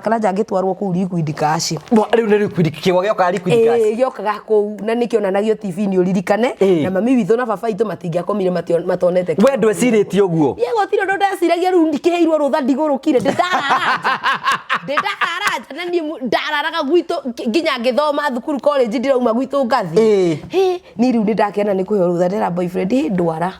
Kana jangitwarwo ku liquid cash. Riu ni liquid kiwa gioka liquid cash. Giokaga ku na nikio nanagio TV ni uririkane na mami withu na baba itu matingiakomire matonete. We ndwecirĩtie ũguo. Yego tiro ndo ndeciragia riu ndikiheirwo rutha ndigurukire ndararaja na ni ndararaga gwitu nginya ngithoma thukuru college ndirauma gwitu ngathi. Ni riu ndakena ni kuhe rutha ndera boyfriend ndwara.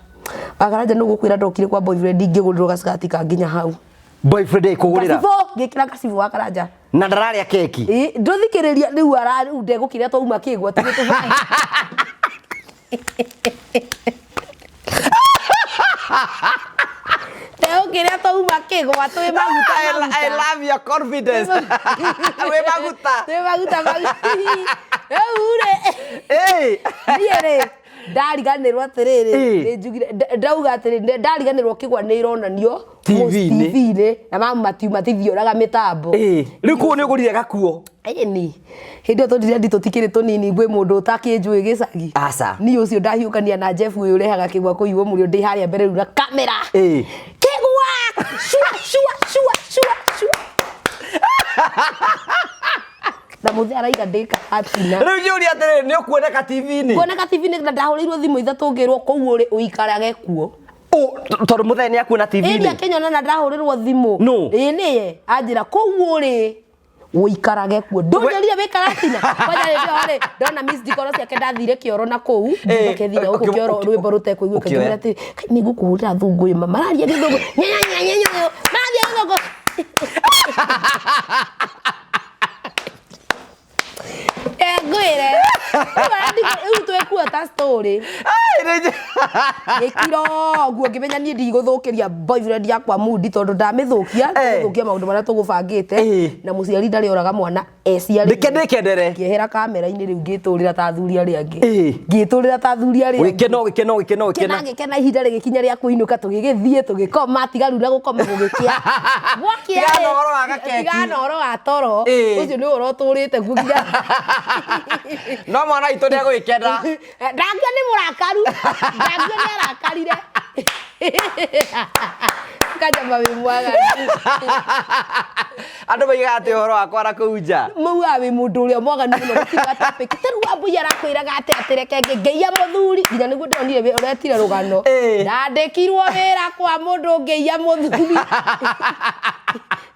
Agaraja no gukwira ndokire kwa boyfriend ngigurirwo gaskati ka nginya hau. Boyfriend ikugurira ngikira gasibu wakaraja na ndararĩa keki nduthikiriria riu riu ndegukira twauma kigwa tugitu vai ndegukira twauma kigwa twi maguta. I love your confidence. We maguta ure niere ndariganirwo atiriri njugire ndauga atiriri ndariganirwo kigwa ni ironanio TV-ini na mamu matithioraga mitambo riu ku ni ugurire gakuo ni hindi to ndire nditutikire tunini ngwe mundu utakinjui gicagi aca ni ucio ndahiukania na Jeff uyu urehaga kigwa kuiwo murio ndi haria mbere na kamera kigwa shua na muthara iga ndika atina riu yuri atiriri ni ukuoneka TV-ini kuoneka TV-ini na ndahurirwo thimu ithatu ngirwo kou uri uikarage kuo tondu muthenya ni akuona TV-ini Kenya na ndahurirwo thimu niye anjira kou uri uikarage kuo ndonyorire wikaratina kwanja ri ndona miss dikoro ciake ndathire kioro na kou ndikethira uko kioro rwimbo rutekuiguka ngira ati ni ngukuhurira thungu ima mararia githungu nyenya mararia githungu ngwire uyu twekua ta story gikiro guo ngimenya ni ndiguthukiria boyfriend yakwa mood tondu ndamithukia ngithukia maundu maria tugubangite na muciari ndari oraga mwana eciari ndikendere ngihera kamera-ini riu ngiturira ta thuri aria angi ngiturira ta thuri aria gikena ihinda rigikinya ria kuinuka tugigithie tugikoma tigaru na gukoma gugikia gwakia tigana oro wa toro ucio ni uroturite guginya no mwana itu ndia gwikenda ndangia ni murakaru ndangia ni arakarire Icanjama wi mwaga andu baiga ati horo wakwa ara kuunja muga wi mundu uria mwaga ni no gutiga topic teru ambuya arakwiraga ati atireke ngeia muthuri nginya niguo ndonire uretire rugano ndandikirwo wira kwa mundu ngeia muthuri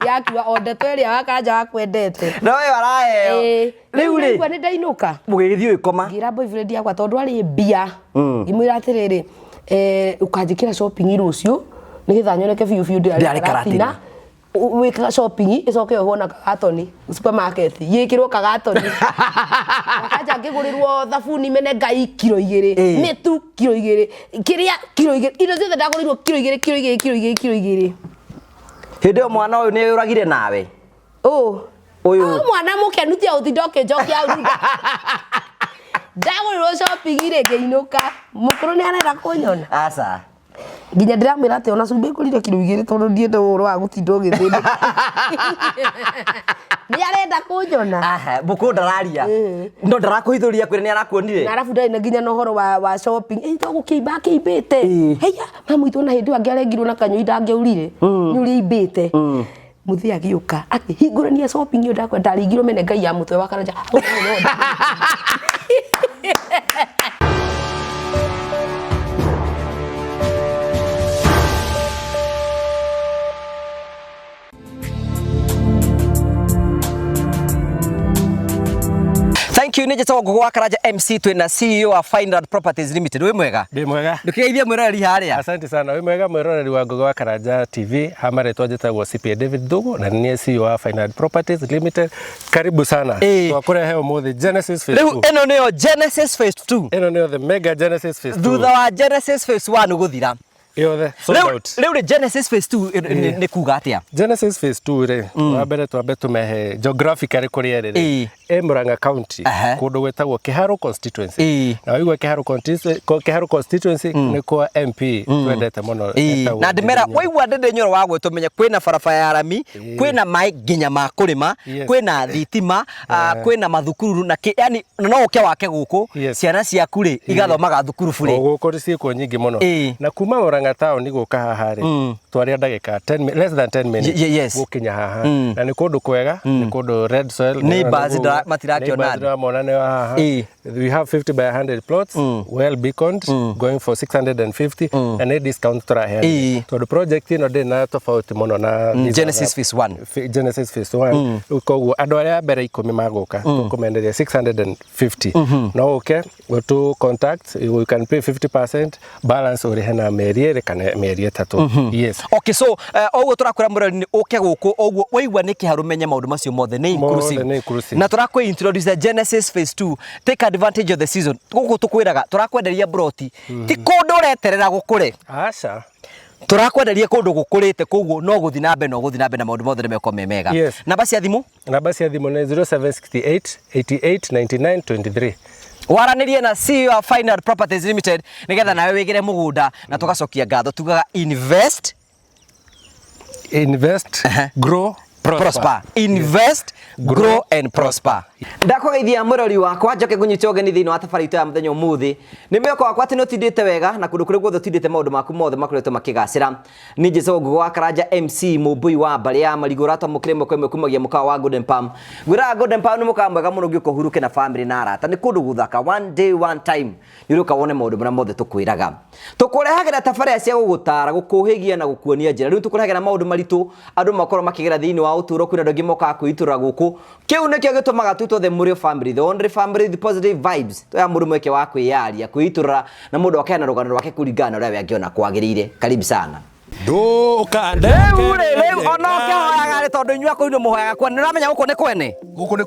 yakiwa ondeto iria wakanja wakwendete no we waraheo riu ri ni ndainuka mugigithio ikoma ngira boyfriend yakwa tondu ari mbia imwira atiriri ukanjikira shopping rucio nigetha nyoneke biu ndari karatina wikaga shopping icoke uhona kagatoni supermarket yikirwo kagatoni akaja ngigurirwo thabuni mene ngai kilo 2 mitu kilo 2 kiria kilo 2 indo ciothe ndagurirwo kilo 2 hindi mwana uyu ni uragire nawe uyu mwana mukenu ti utindoke njoki au ndagurirwo shopping ire ngeinuka mukuru ni arenda kunyona aca nginya ndiramwira ati ona cumbi kurire kilo 2 tondu ndiende uru wa gutindo githindi ni arenda kunyona buku ndararia ndo ndarakuhithuria kwire ni arakuonire na arafu ndari na nginya no horo wa shopping to gukiimba kiimbite heya mamu itu na hindi wangi arengirwo na kanyoi ndangeurire ni uri imbite muthia giuka ati hingurania shopping yo ndakwa ndaringirwo mene ngai ya mutwe wa karanja Thank you nije tawo gwa Karaja MC twina CEO wa Final Properties Limited we mwega ndi mwega ndukigeithia mwiroreri haria asante sana we mwega mwiroreri wa gwa Karaja TV hamare twajitagwo CPA David Dugo na ni CEO wa Final Properties Limited karibu sana twakurehe umuthi Genesis Phase 2 eno niyo Genesis Phase 2 eno niyo the mega Genesis Phase 2 thutha wa Genesis Phase 1 guthira yothe sold out riu Genesis Phase 2 ni kuga atia Genesis Phase 2 ri wambere twambe tumehe geographically kuria riri Murang'a County kundu gwetagwo Kiharo constituency na wigwa Kiharo constituency ni kwa MP twendete muno na ndimera waigwa ndende nyoro wa gwetumenya kwina barabara ya rami kwina mai nginya ma kurima kwina thitima kwina mathukuru na yani no uke wake guku ciana ciaku ri igathomaga thukuru bure guku ri ciiko nyingi muno na kuma Murang'a town guka haha ri twaria ndagika 10 less than 10 minutes gukinya haha na ni kundu kwega ni kundu red soil neighbors matirakiona monane haha we have 50 by 100 plots well beaconed going for 650 and a discount tra here to the project ino de na tofauti mono na Genesis phase 1 Genesis phase 1 uko andu aria mbere 10 maguka tukumenderia 650 no okay go to contact you can pay 50% balance uri hena meri kana meri 3 yes okay so oguo turakwira murori ni uke guku oguo waigwa ni kiharu menye maundu macio mothe ni inclusive na turakwe introduce Genesis phase 2 take advantage of the season guku tukwiraga turakwenderia broti ti kundu ureterera gukure acha turakwenderia kundu gukurite koguo no guthi na mbe na maundu mothe nimeko memega namba cia thimu ni 0768 88 99 23 waranirie na CEO of Final Properties Limited nigetha nawe wigire mugunda na tugacokia ngatho tugaga invest grow prosper invest grow and prosper ndakugeithia murori wakwa njoke ngunyite ogeni thiini wa tabarito ya muthenya umuthi ni mioko wakwa ati nutindite wega na kundu kuri guothe tindite maundu maku mothe makoretwo makigacira ni Jesu Ngugo wa Karanja MC Mubui wa mbari ya marigura tamukire Mikwekwe kumagia mukawa wa Golden Palm gwira Golden Palm ni mukawa mwega muno ngiuko huruke na family na arata ni kundu guthaka one day one time niruka wone maundu mara mothe tukwiraga tukurehagira tabaria cia gugutara gukuhigia na gukuonia njira riu tukurehagira maundu maritu andu makoro makigera thiini wa uturo kwina ndogi moka kuitura guku kiu nikio gitumaga tuto the murio family the only family the positive vibes to ya muri mweke wa kwiyaria kuitura na mundu akena rugano rwake kuringana uria angiona kwagirire karibu sana ndukande leu onoke hoyaga ri tondu nyua kuino muhoyaga kwene niramenya guku ni kwene guku ni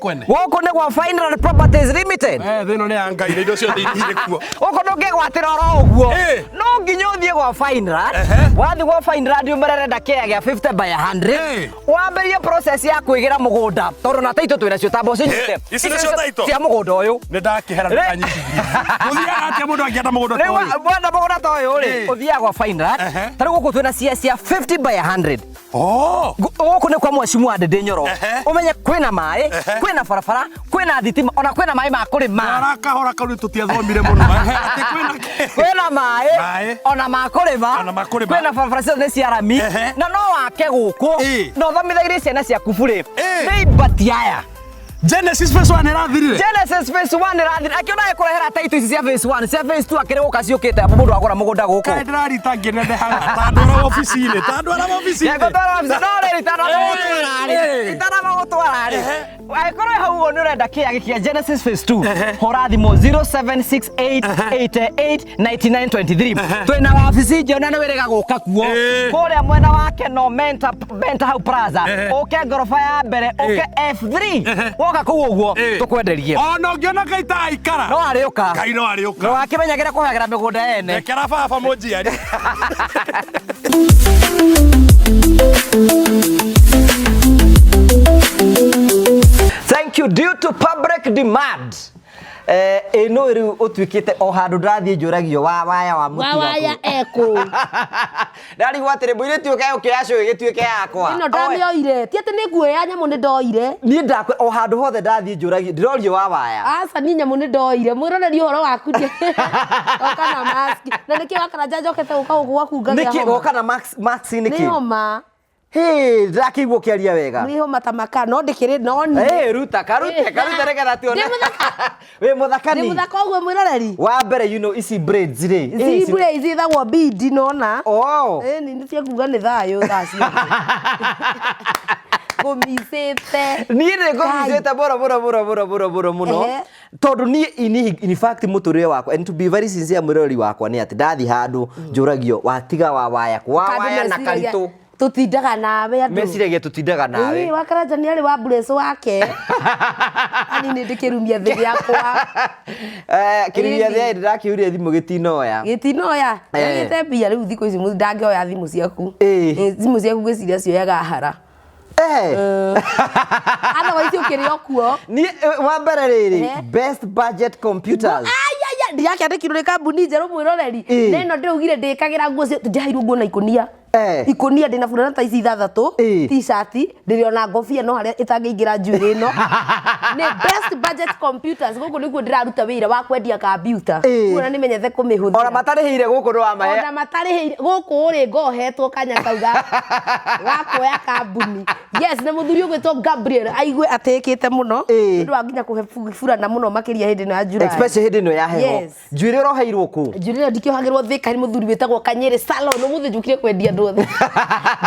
gwa Final Properties Limited thino ni angaire indo cio thiri kuo guku ndungigwatira oro uguo no nginya uthie gwa Final wathi gwa Final ndio merenda kia 50 by 100 wamberie process ya kuigira mugunda tondu na taito twina cio tambo cinyite icio taito cia mugunda uyu ni ndakihera ndanyiti uthiaga atia mundu angienda mugunda toyo bwana mugunda toyo ri uthiaga gwa Final tari guku twina cia 50 by 100 guku ni kwa mwashimu wa Dede Nyoro umenye kwina mai kwina farafara kwina thitima ona kwina mai ma kurima arakahora kauri tutiathomire muno ati kwina mai ona ma kurima kwina farafara cia cia rami na no wake guku no thomithagire ciana cia kuburi ni batiaya Genesis phase 1 irathirire Genesis phase 1 irathirire akiona kurehera taito ici cia phase 1 cia phase 2 akire gukaciukite apo mundu agura mugunda guku ndirarita ngenende haga tandora ofisini yego ndore itara magutwara aikoro hau wonu renda kia Genesis phase 2 hora thimo 0768889923 twina wabici jona ni wirega guka kuo kuria mwena wake no menta hau plaza uke ngorofa ya mbere uke F3 woka kuu uguo tukwenderie ona ungiona kaita aikara no ariuka ngai no ariuka no akimenyagira kuhagira migunda ene ekera baba munjiari Thank you due to public demand. Eno ri utwikite o handu ndathie njuragio waya wa mutu Waya eko ndari gwatire mwire tuike ukiaco igituike yakwa ino ndamioire ti ati ni guoya nyamu ni ndoire ni ndakwe o handu hothe ndathie njuragio ndirorio waya asa ni nyamu ni ndoire mwiroreri horo waku ndi okana mask na niki wakana njokete uka gwaku ngagia niki okana max niki ni homa hey ndakigwo kiaria wega ni homa tamaka no ndikire no ni ruta regera tione we muthakani ni muthaka ogwe mwiroreri wa mbere you know isi braids ri isi braids ithagwo bead nona ni ndicie kuga ni thayo thaci kumisete ni kumisete bora muno tondu ni in fact muturire wakwa and to be very sincere mwiroreri wakwa ni ati ndathi handu njuragio watiga wa waya na karitu tutindaga nawe andu mesiragia tutindaga nawe wa Karanja ni ari wa bless wake ani ni ndikirumia thi yakwa kirumia thi ndakiuria thimu gitinoya ngite bia riu thiko ici muthi ndangioya thimu ciaku thimu ciaku gwiciria cioyaga hara ana waisi ukirio kuo ni wa mbere riri best budget computers ndiakandikirwo ni kambuni njeru mwiroreri neno ndiugire ndikagira nguo cio ndihairwo nguo na ikunia ikunia ndina burana ta ici 6 t-shirt ndiriona ngobia no haria itangĩingĩra njuĩrĩ no nĩ best budget computers gũkũ nĩguo ndĩraruta wĩra wa kwendia computer kuona nĩ menyete kũmĩhũthĩra ona matarĩhĩire gũkũ no amahe ona matarĩhĩire gũkũ rĩ ngohetwo kanya kauga gakuoya kambuni yes nĩ mũthuri ũgwĩtwo Gabriel aigue atĩkĩte mũno nĩ wa nginya kũhe burana mũno makĩria hĩndĩ ĩno ya July especially hĩndĩ ĩno ya heho njuĩrĩ ũroheirwo kũ njuĩrĩ ndikĩohagĩrwo Thika nĩ mũthuri wĩtagwo Kanyere salon ũmũthĩ njũkire kwendia andũ othe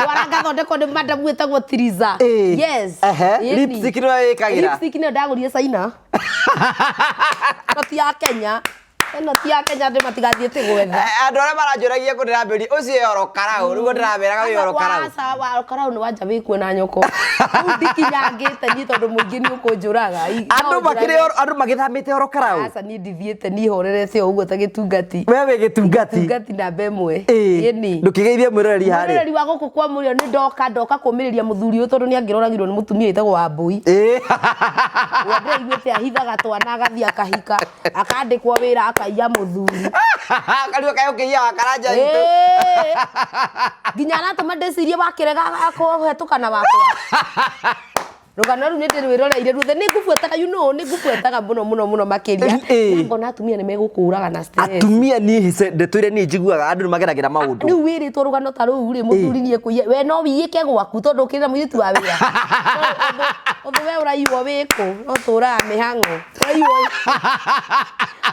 ndwara ngathondekwo nĩ madam wĩtagwo Tiriza yes lipstick no ĩkagĩra lipstick nĩ ndagũrire China ya Kenya eno ti ya Kenya ndĩ matigathiĩte gwetha andũ arĩa maranjũragia kũ ndĩrambĩria ũcio yoro karau nĩguo ndĩrameraga yoro karau wa karau nĩ wanja wĩkuo na nyoko rĩu ndikinyangĩte niĩ tondũ mũingĩ nĩ ũkũnjũraga andũ magĩthamĩte yoro karau aca niĩ ndithiĩte niĩ horerete o ũguo ta gĩtungati we wĩ gĩtungati namba ĩmwe ĩni ndũkĩgeithie mwĩroreri harĩ mwĩroreri wa gũkũ kwa mũrĩo nĩ ndoka kũmĩrĩria mũthuri ũyũ tondũ nĩ angĩroragirwo nĩ mũtumia wĩtagwo Wambui ndĩraiguĩte ahithaga twana agathiĩ akahika akandĩkwo wĩra akaiya mũthuri kariũ kayo kĩia wa karanja itũ nginya natũma ndĩcirie wakĩrega akũhetũkana wakwa rũgano rũu nĩ ndĩrwĩroreire ruothe nĩ ngũbuataga nĩ ngũbuataga mũno makĩria ngona atumia nĩ megũkũraga na stress atumia niĩ ndeto iria niĩ njiguaga andũ nĩ mageragĩra maũndũ rĩu wĩrĩtwo rũgano ta rũu rĩ mũthuri nĩ ekũiya we no wiyĩke gwaku tondũ ũkĩrĩ na mũirĩtu wa wĩra ũndũ we ũraiywo wĩkũ no tũraga mĩhang'o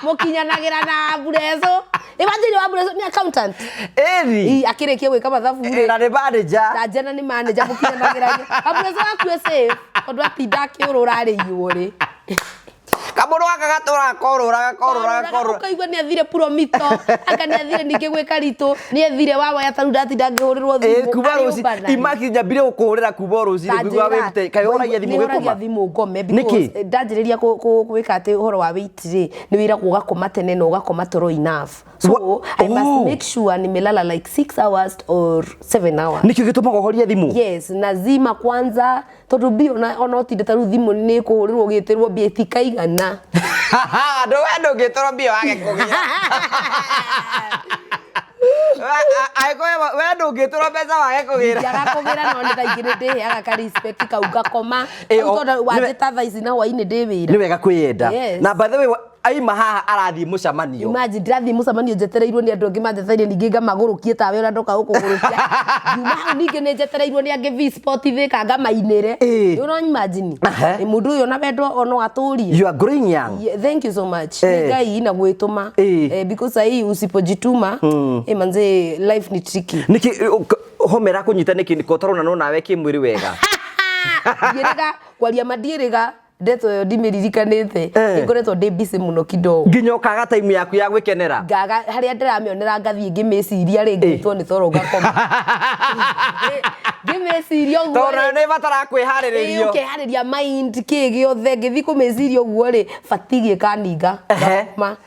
mũkinyanagĩra na Bureso Wanjiru wa Bureso nĩ accountant akĩrĩkia gwĩka mathabu rĩ na nĩ manager na jana nĩ manager mũkinyanagĩra Bureso akuwe safe tondũ atinda akĩũrũra arĩiywo rĩ kamũndũ gaka gatũraga kaigua nĩ athire Promito aka nĩ athire ningĩ gwĩka ritũ nĩ athire wa Waya tarũ ndatinda ngĩhũrĩrwo thimũ kuma rũci imaki nyambire gũkũhũrĩra kuma rũci ngũigua wĩte kaĩ ũragia thimũ gĩkoma thimũ ngome because ndanjĩrĩria gwĩka atĩ ũhoro wa wait rĩ nĩ wĩra gũgakoma tene na ũgakoma toro enough so I must make sure nimelala like 6 hours or 7 hours nikio gĩtũmaga ũhorie thimũ yes nazima kwanza tondũ mbio ona ũtinde tarũ thimũ nĩ kũhũrĩrwo gĩtĩrwo mbia tikaigana ndũ wendo ngĩtoro mbio wage kũgĩa wendo ngĩtoro mbeca wage kũgĩra njaga kũgĩra no nĩ thaingĩ nĩ ndĩheaga ka respect kau ngakoma tondũ wanjĩta thaa ici na hwainĩ ndĩ wĩra nĩ wega kwĩyenda na by the way aima haha arathiĩ mũcemanio imagine ndirathiĩ mũcemanio njetereirwo nĩ andũ angĩ manjetereire ningĩ ngamagũrũkie tawe ũrĩa ndoka gũkũgũrũkia nyuma hau ningĩ nĩ njetereirwo nĩ angĩ V-sport thĩka ngamainĩre no imagine mũndũ ũyũ na wendo ono atũrie you are growing young thank you so much ngai na gwĩtũma because hii usipojituma manze life ni tricky niki homera kunyita niki kotarona no nawe kĩmwĩrĩ wega ndirega kwaria mandirega ndeto yo ndimiririkanite ngoretwo ndĩ busy muno kidogo nginya ukaga time yaku ya gwikenera ngaga haria ndiramionera ngathie ngimeciria ringi to ni toro ngakoma ngimeciria uguo toro ni batara kwiharirio ukihariria mind kigi othe ngithi kumeciria uguo ri fatigue kaninga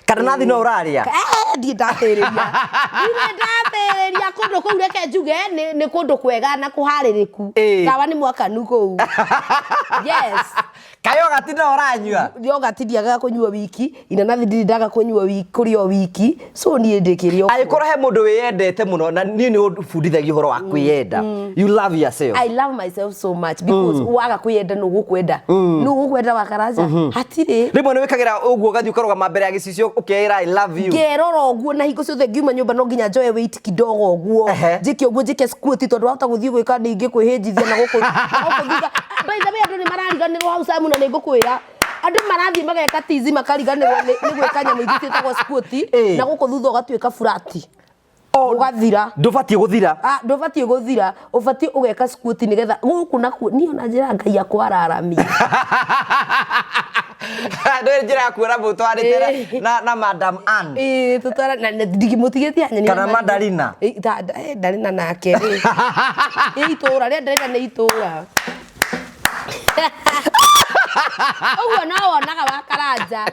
kana nathi no uraria ndi ndateriria kundu kuu reke njuge ni kundu kwega na kuhaririku kawa ni mwakanu kuu yes kayo gatinda uranyua yo gatindiaga kunyua wiki inanathi ndirindaga kunyua wiki kurio wiki so nie ndikirio agikora he mundu wiyendete muno na nie ni ufundithagia horo wa kwiyenda you love yourself I love myself so much because waga kwiyenda no gukwenda wakaraja hatire rimwe ni wikagira uguo gathi ukarugama mbere ya gicicio ukeira I love you ngerora uguo na hingo ciothe ngiuma nyumba no nginya njoe weight kidogo uguo njike uguo njike squat tondu hata guthii gwika ningi kwihijithia na gukuthika by the way andu ni marariganirwo hau samu na ni ngukwira andu marathie mageka tizi makariganirwo ni gwika nyamu ingĩ ciĩtagwo squat na guku thutha ũgatuĩka flat ugathira ndubatie guthira ndubatie guthira ubatie ugeka squat nigetha guku nakuo niyo na njira ngai akwararamia ndio njira kuora mutwaritira na madam Ann tutara na ndigimutigetie anyani kana Madalina Dalina nake itura ria Dalina ni itura uguo no wonaga wakaranja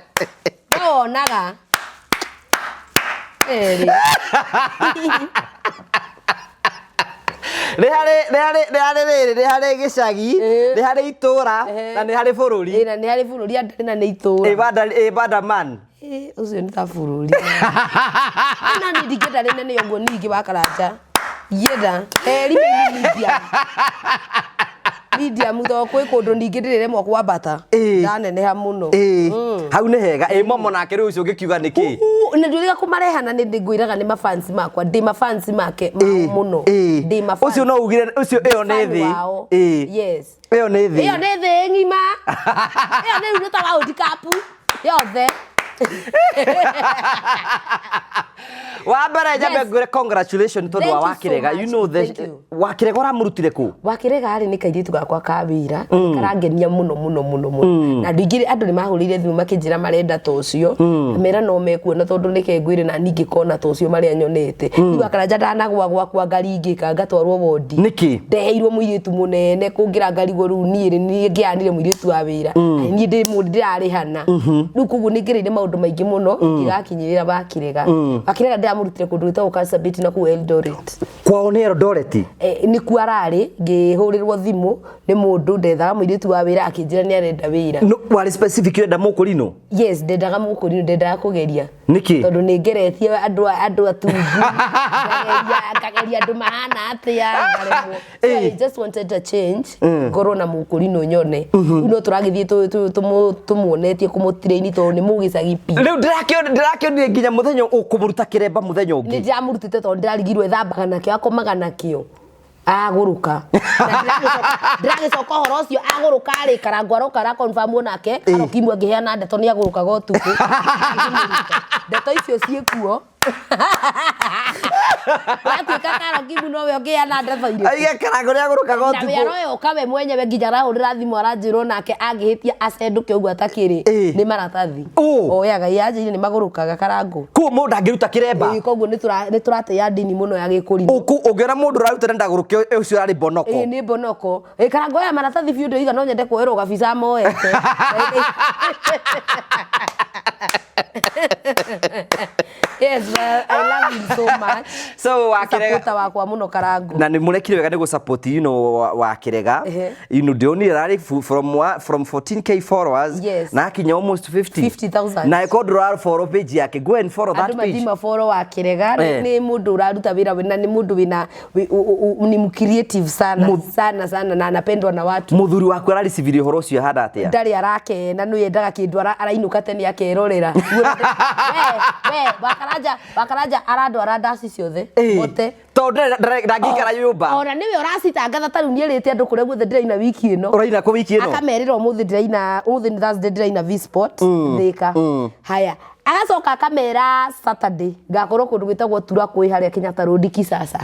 no wonaga nĩ harĩ gĩcagi nĩ harĩ itura na nĩ harĩ bũrũri na nĩ harĩ bũrũri Dalina nĩ itura Badaman ucio nĩ ta bũrũri na nĩ ndingĩenda rĩnene ũguo ningĩ wakaranja Yeda. Media. Media mutho kwi kundu ningirire mwa kwa bata. Ndaneneha muno. Hau ne hega. Momo nake riu ucio gikiuga niki. Na nduriga kumarehana ni ngwiraga ni mafans makwa. Ndi mafans make muno. Ndi mafans. Ucio no ugire ucio iyo ne thi. Yes. Iyo ne thi. Iyo ne thi ngima. Iyo ne ruta wa udikapu. Yothe. Wambere jambe ngure congratulations tondu wa Wakirega. You know this. Wakirega uramurutire ku? Wakirega ari ni kairitu gakwa kawira karangenia muno na ndigire andu ni mahurire thimu makinjira marenda tocio mera no mekuona tondu ni kengwire na ningi kona tocio mari anyonete iwa karanja ndanagwa gwakwa ngari ingika ngatwarwo wodi niki ndeheirwo muiritu munene kungira ngari goru ni ngianire muiritu wa wira ni ndi mundi ndirarihana riu kugu ningireire maundu maingi muno ngigakinyirira Wakirega Wakirega ndamurutire kundu gwitagwo Kasabit na ku Eldoret kwao ni Eldoret ni kuarari ngihurirwo thimu ni mundu ndethaga muiritu wa wira akinjira ni arenda wira no wali specific ndenda mukurino yes ndendaga mukurino ndendaga kugeria niki tondu ni ngeretie andu atungu kageria andu mahana atia ngaremwo I just wanted a change ngoro na mukurino nyone no turagithie tumuonetie kumutiraini tondu ni mugicagi pi riu ndirakio ni nginya muthenyo ukumuruta kiremba muthenyo ungi ni ndamurutite tondu ndirarigirwe thambaga nakio akomaga nakio aguruka ndiragicoka horo ucio aguruka ari karangwa ro kara confirm onake arokimwe ngiheana ndeto ni aguruka gotuku ndeto icio ciekuo watuika karokimu no we ngiheana ndeto irio aige karango ni aguruka gotuku na we okawe mwenyewe nginya rahurira thimu aranjirwo nake angihitia acenduke uguo atakiri ni maratathi oyaga yaje ni magurukaga karango ku mundu angiruta kiremba koguo ni turate ya dini muno ya gikuri ungera mundu raruta ndaguruke ucio ari bonoko ni bonoko karango ya maratathi biu ndio iga no nyende kuerwo gabisa moete yes I love you so much so Wakirega support wakwa muno karango na ni murekire wega ni support you know Wakirega you know the only rally from 14k followers na kinya almost 50,000 na iko follow page yake go and follow that page aduma follow Wakirega ni mundu uraruta wira na ni mundu wina ni creative sana na anapendwa na watu muthuri waku araricivire horo ucio hada atia ndari arake na no yendaga kindu arainuka tene akerorera bakaraja arando arandasi ciothe bote tondu ndangikara nyumba ona niwe urasitangatha taru nierite andu kuria guothe ndiraina wiki ino uraina ku wiki ino akamerera umuthi ndiraina umuthi ni Thursday ndiraina V-Sport thika haya agacoka akamera Saturday ngakorwo kundu gwitagwo tura kwi haria Kenyatta Road Kisasa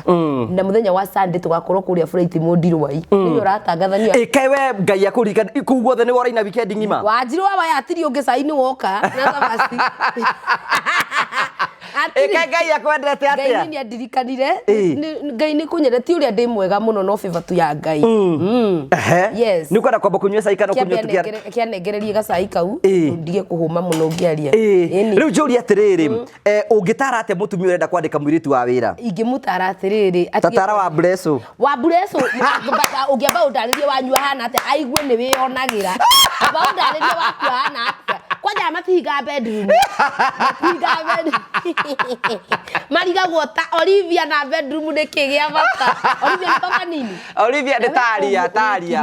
na muthenya wa Sunday tugakorwo kuria Freight Mondirwai niwe uratangathania kai we ngai akurika ku guothe ni woraina weekend ngima Wanjiru wa Waya atiri ungi saini woka na sabasi ngai akwendete atia ngai ni andirikanire ngai ni kunyereti uria ndi mwega muno no favor tu ya ngai yes ni kwenda kwamba kunywa cai kana kunywa tukia kianengererie gacai kau ndige kuhuma muno ngiaria riu njuri atiriri ungitara ate mutumia urenda kwandika mwiritu wa wira ingimutara atiriri tatara wa Bleso ungiamba undaririe wanyua hana ate aigue ni wionagira aba undaririe waku hana ate kwanja matihinga bedroom mariga gwota Olivia na bedroom ni kigia bata Olivia ni baba nini Olivia ni taria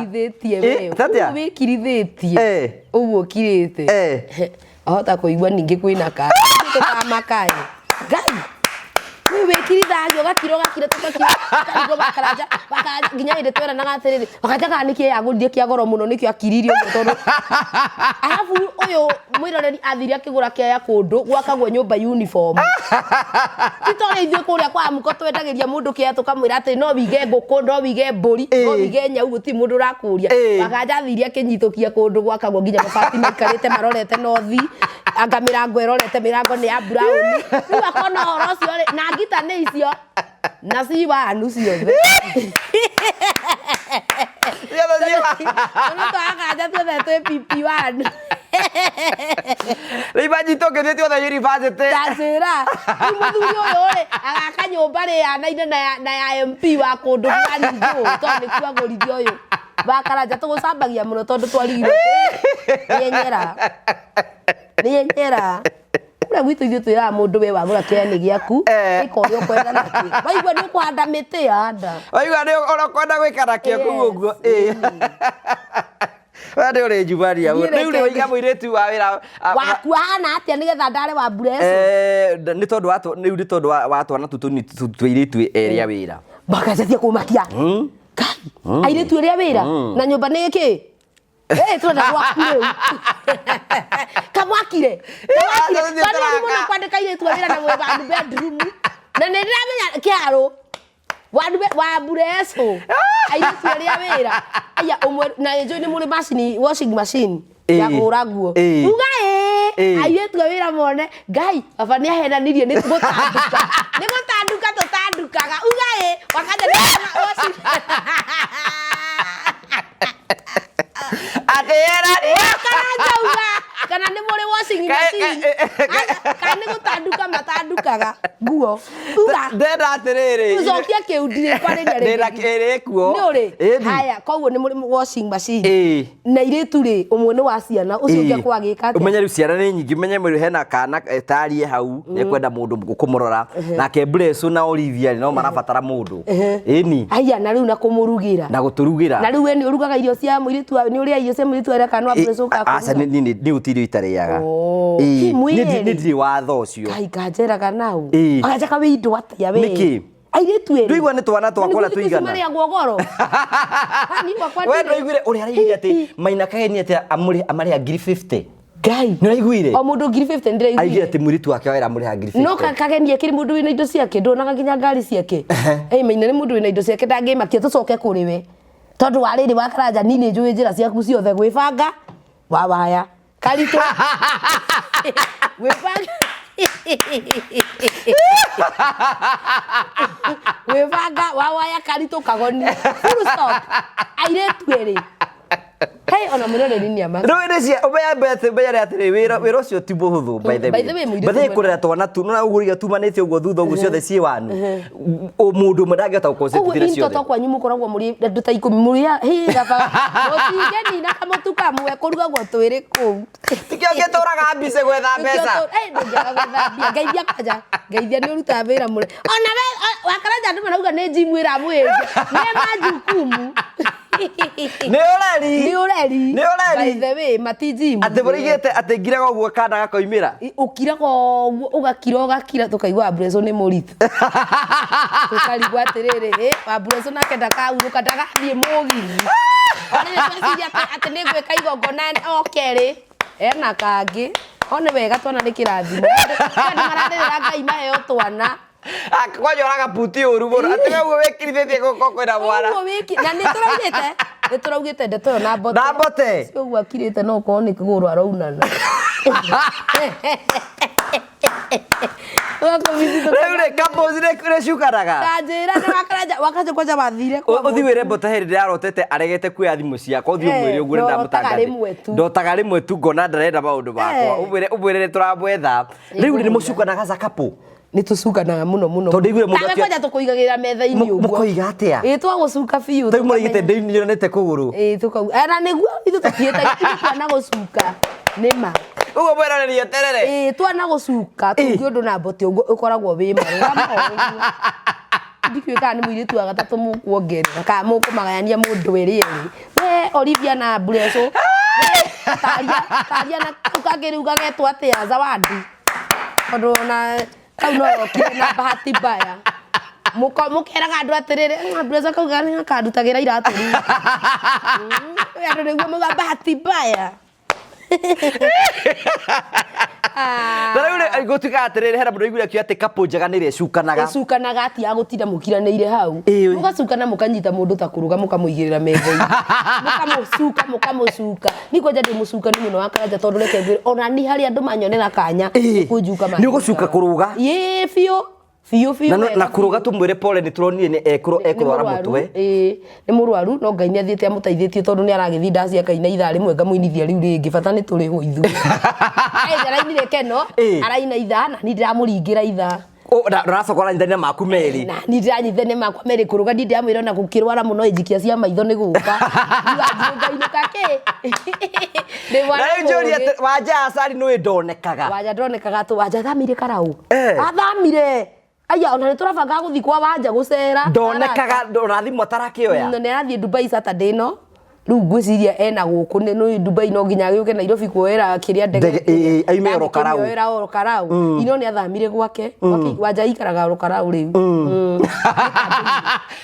kirithitie wewe wikirithetie uguo kirite ahota kuigua ningi kwina ka tukamakai ngai wewe kirithayo gakiro tukakiro bakaraja nginya inde twera na gatiriri bakaja kaniki ya gundie kia goro muno nikio akiririo tondu arafu uyu mwiroreri athiri akigura kia ya kundu gwakagwo nyumba uniform titore ithio kuria kwa muko twendagiria mundu kia tukamwira ati no wige nguku no wige mburi no wige nyau guti mundu urakuria bakaja athiri akinyitukia kundu gwakagwo nginya mabati maikarite marorete nothi anga mirango erorete mirango ni ya brown riu akona horo cio na ngita ni icio na ciba anu ciothe no twakaja tuothe twi PP1 Ribajito ke ndio the university tacira muthuri uyu ri agaka nyumba ri anaine na ya MP wa kundu fulani ndu tondu kwa gorithio uyu bakaraja tugucambagia muno tondu twarigirwo ni yenyera Kura gwitu ithuĩ twĩraga mũndũ we wagũra kĩani gĩaku ĩkorwo kwenda nakĩ. Waigua nĩ ũkũhanda mĩtĩ yanda. Waigua nĩ ũkwenda gwĩka nakĩo kũu ũguo. Wade ore jubaria. Rĩu rĩ oiga mũirĩtu wa wĩra waku hana atĩa nĩgetha ndare wa Bureso. Nĩ tondũ wa rĩu nĩ tondũ wa twana tũtũ twĩirĩtu erĩa wĩra. Bakacatia kũmakia. Airĩtu erĩa wĩra na nyũmba nĩ gĩkĩ? Tũrenda gwaku rĩu. Kamwakire. Tondũ mũno kwandĩka airĩtu wĩra na mwĩbandu bedroom. Na nĩ ndĩramenya kĩharo. Wa Bureso. Airĩtu erĩa wĩra. Aya umwe na enjoy nĩ mũrĩ machine washing machine ya kũhũra nguo. Uga airĩtu wĩra mone Ngai baba nĩ ahenanirie nĩ gũtanduka. Nĩ gũtanduka tũtandukaga. Uga wakaja nĩ washing. Kana nĩ mũrĩ washing machine. Kana nĩ gũtanduka matandukaga nguo. Uga ndenda atĩrĩrĩ. Ucokia kĩundire kwarĩria rĩngĩ. Ndenda kĩrĩ kuo. Nĩ ũrĩ. Haya koguo nĩ mũrĩ washing machine. Na irĩtu rĩ ũmwe nĩ wa ciana ũcio ũngĩ kwa gĩka atĩ. Ũmenye rĩu ciana nĩ nyingĩ ũmenye mũrĩ hena kana tarie hau nĩ kwenda mũndũ kũmũrora nake Bureso na Olivia no marabatara mũndũ. Ĩni. Aya na rĩu na kũmũrugĩra. Na gũtũrugĩra. Na rĩu we nĩ ũrugaga irio cia mũirĩtu nĩ ũrĩa irio cia mũirĩtu arĩa kana wa Bureso ka. Aca nĩ utirio itarĩaga. Nĩ ndiri watho ũcio. Kai kanjeraga nau. Akaja ka windo atĩa we. Nĩkĩ? Airĩtu erĩ. Ndũigua nĩ twana twakora tũigana. Mari ya ngogoro. We ndũiguire ũrĩa araigire atĩ Maina Kaheni atĩ amarĩha 50. Ngai. Nĩ ũraiguire? O mũndũ 50 ndĩraiguire. Aigire atĩ mũirĩtu wake wĩra amũrĩha 50. No Kageni ekĩrĩ mũndũ wĩna indo ciake ndonaga nginya ngari ciake. Maina nĩ mũndũ wĩna indo ciake ndangĩmakia tũcoke kũrĩ we. Tondũ wa rĩrĩ wa Karanja nini njũĩ njĩra ciaku ciothe gwĩbanga wa Waya. Karitũ. Gwĩbanga. Gwĩbanga wa Waya Karitũ Kagoni. Full stop. Airĩtu erĩ. Hey ona mũroreri nĩ ama. Rĩu nĩ cia ũmenya atĩrĩ wĩra ũcio ti mũhũthũ by the way. By the way kũrera twana tu no ũgũria tumanĩte ũguo thutha ũguo ciothe ciĩ wanu. Mũndũ ndangĩhota gũconcentrate ciothe. Ũguo tokwa nyumu koragwo mũrĩ andũ ta 10 mũrĩ higa ba. Mũtingeni na kamutu kamwe kũrugagwo twĩrĩ kũu. Tikio gĩtũraga mbice gwetha mbeca. Ndũngĩaga gwetha mbia geithia kaja. Geithia nĩ ũruta wĩra mũrĩ. Ona we wa Karanja andũ marauga nĩ gym wĩra mwĩrĩ. Nĩ majukumu. Nĩ ũreri. Nĩ ũreri. Nĩ ũreri. By the way matijimu. Atĩ mũrĩgĩte atĩ ngiraga ũguo kana gakoimĩra. Ũkiraga ũguo ũgakira tũkaigua Bureso nĩ mũritũ. Tũkarigwa atĩrĩrĩ wa Bureso nake ndakahurũka ndagathiĩ mũgithi. Ona nĩ tweciria atĩ nĩ gwĩka igongona okerĩ. Ena kangĩ. Ona wega twana nĩ kĩrathimo. Nĩ mararĩrĩra Ngai maheo twana. Akwanyoraga puti ũru mũno atĩ we wĩkirithĩtie gũkũ kwĩna mwana. Na nĩ tũraugĩte ndeto ĩyo na mbote. Na mbote. Ũguo akirĩte no korwo nĩ kĩgũrũ araunana. Rĩu rĩ couples nĩ cukanaga. Kanjĩra nĩ wakaja kwanja wathire kwa. Ũthiĩ wĩre mbote hĩndĩ ndĩrarotete aregete kuoya thimũ ciakwa ũthiĩ ũmwĩre ũguo ndamũtangathia. Ndotaga rĩmwe tu ngona ndarenda maũndũ makwa. Ũmwĩre nĩ tũramwetha. Rĩu nĩ mũcukanaga za couple. Nĩ tũcukanaga mũno. Tondũ igure mũndũ kwanja tũkũigagĩra metha-inĩ ũguo. Mũkoiga atĩa? Twagũcuka biũ. Tau mũrĩgĩte ndĩnyonete kũgũrũ. Tũkauga na nĩguo ithu tũtiĩtaga na gũcuka. Nĩma. Ũguo mwĩranĩria terere. Twana gũcuka tũngĩ ũndũ na mbote ũguo ũkoragwo wĩ marũgama ũguo. Ndikĩũĩ kana nĩ mũirĩtu wa gatatũ mũkuongerera kana mũkũmagayania mũndũ erĩ. We Olivia na Bureso. Taria na kangĩrĩu gagetwo atĩa Zawadi. Tondũ na kau no okire na bahati mbaya. Mũkeraga andũ atĩrĩrĩ Bureso kauga nĩ akandutagĩra iratũ. Andũ nĩguo mauga bahati mbaya. Rĩu gũtuĩka atĩrĩrĩ hena mũndũ aiguire akĩoya atĩ couple njega nĩ ĩrĩcukanaga. Ĩcukanaga atiga gũtinda mũkiranĩire hau. Mũgacukana mũkanyita mũndũ ta kũrũga mũkamũigĩrĩra metha-inĩ. Mũkamũcuka. Niko nja ndĩmũcukani mũno wa Karanja tondũ reke ngwĩre ona ni harĩ andũ manyonera kanya kũnjuka. Nĩ ũgũcuka kũrũga? Biũ. Na kũrũga tũmwĩre pole nĩ tũronire nĩ ekũrwara mũtwe. Nĩ mũrwaru no Ngai nĩ athiĩte amũteithĩtie tondũ nĩ aragĩthiĩ ndaci akaina ithaa rĩmwe ngamũinithia rĩu rĩngĩ bata nĩ tũrĩho ithuĩ. Arainire keno araina ithaa na nĩ ndĩramũringĩra ithaa. Ndaracoka aranyitania maku merĩ. Na nĩ ndĩranyitania makwa merĩ kũrũga nĩ ndĩramwĩra ona gũkĩrwara mũno injikia cia maitho nĩ gũka. Wanjiru ngainũka kĩ. Na njuri ati Wanja Asali no ndonekaga. Wanja ndonekaga tu Wanja thamire karau. Athamire. Aya ona niturabanga guthi kwa Wanja gucera. Ndonekaga ndurathimo tarakioya. No nerathie Dubai Saturday no. Riu ngwiciria ena guku ni Dubai no nginya giuke Nairobi kuoera kiria ndege. Aime Orokarau. Kuoera Orokarau. Ino ni athamire gwake. Wanja ikaraga Orokarau riu.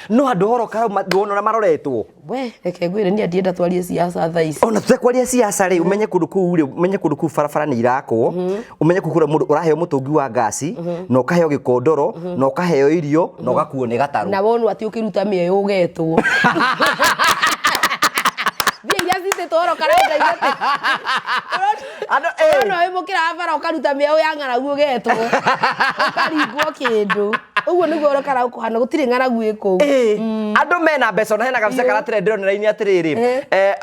No andu Orokarau nduona maroretwo. We reke ngwire ni ndienda twarie siasa thaa ici. Ona tutekwaria siasa ri umenye kundu kuu ri umenye kundu kuu barabara ni irakwo umenye kugura mundu uraheo mutungi wa gasi na ukaheo gikondoro na ukaheo irio na ugakuo ni gataru na wonu ati ukiruta mieyo ugetwo toro karanga igete ano no we mukira abara ukaruta mieyo ya ng'aragu ugetwo ukarigwo kindu uguo niguo urokara ukuhana gutire ng'aragu iku andu mena mbeca na hena kabisa karatire ndĩronera-inĩ atiriri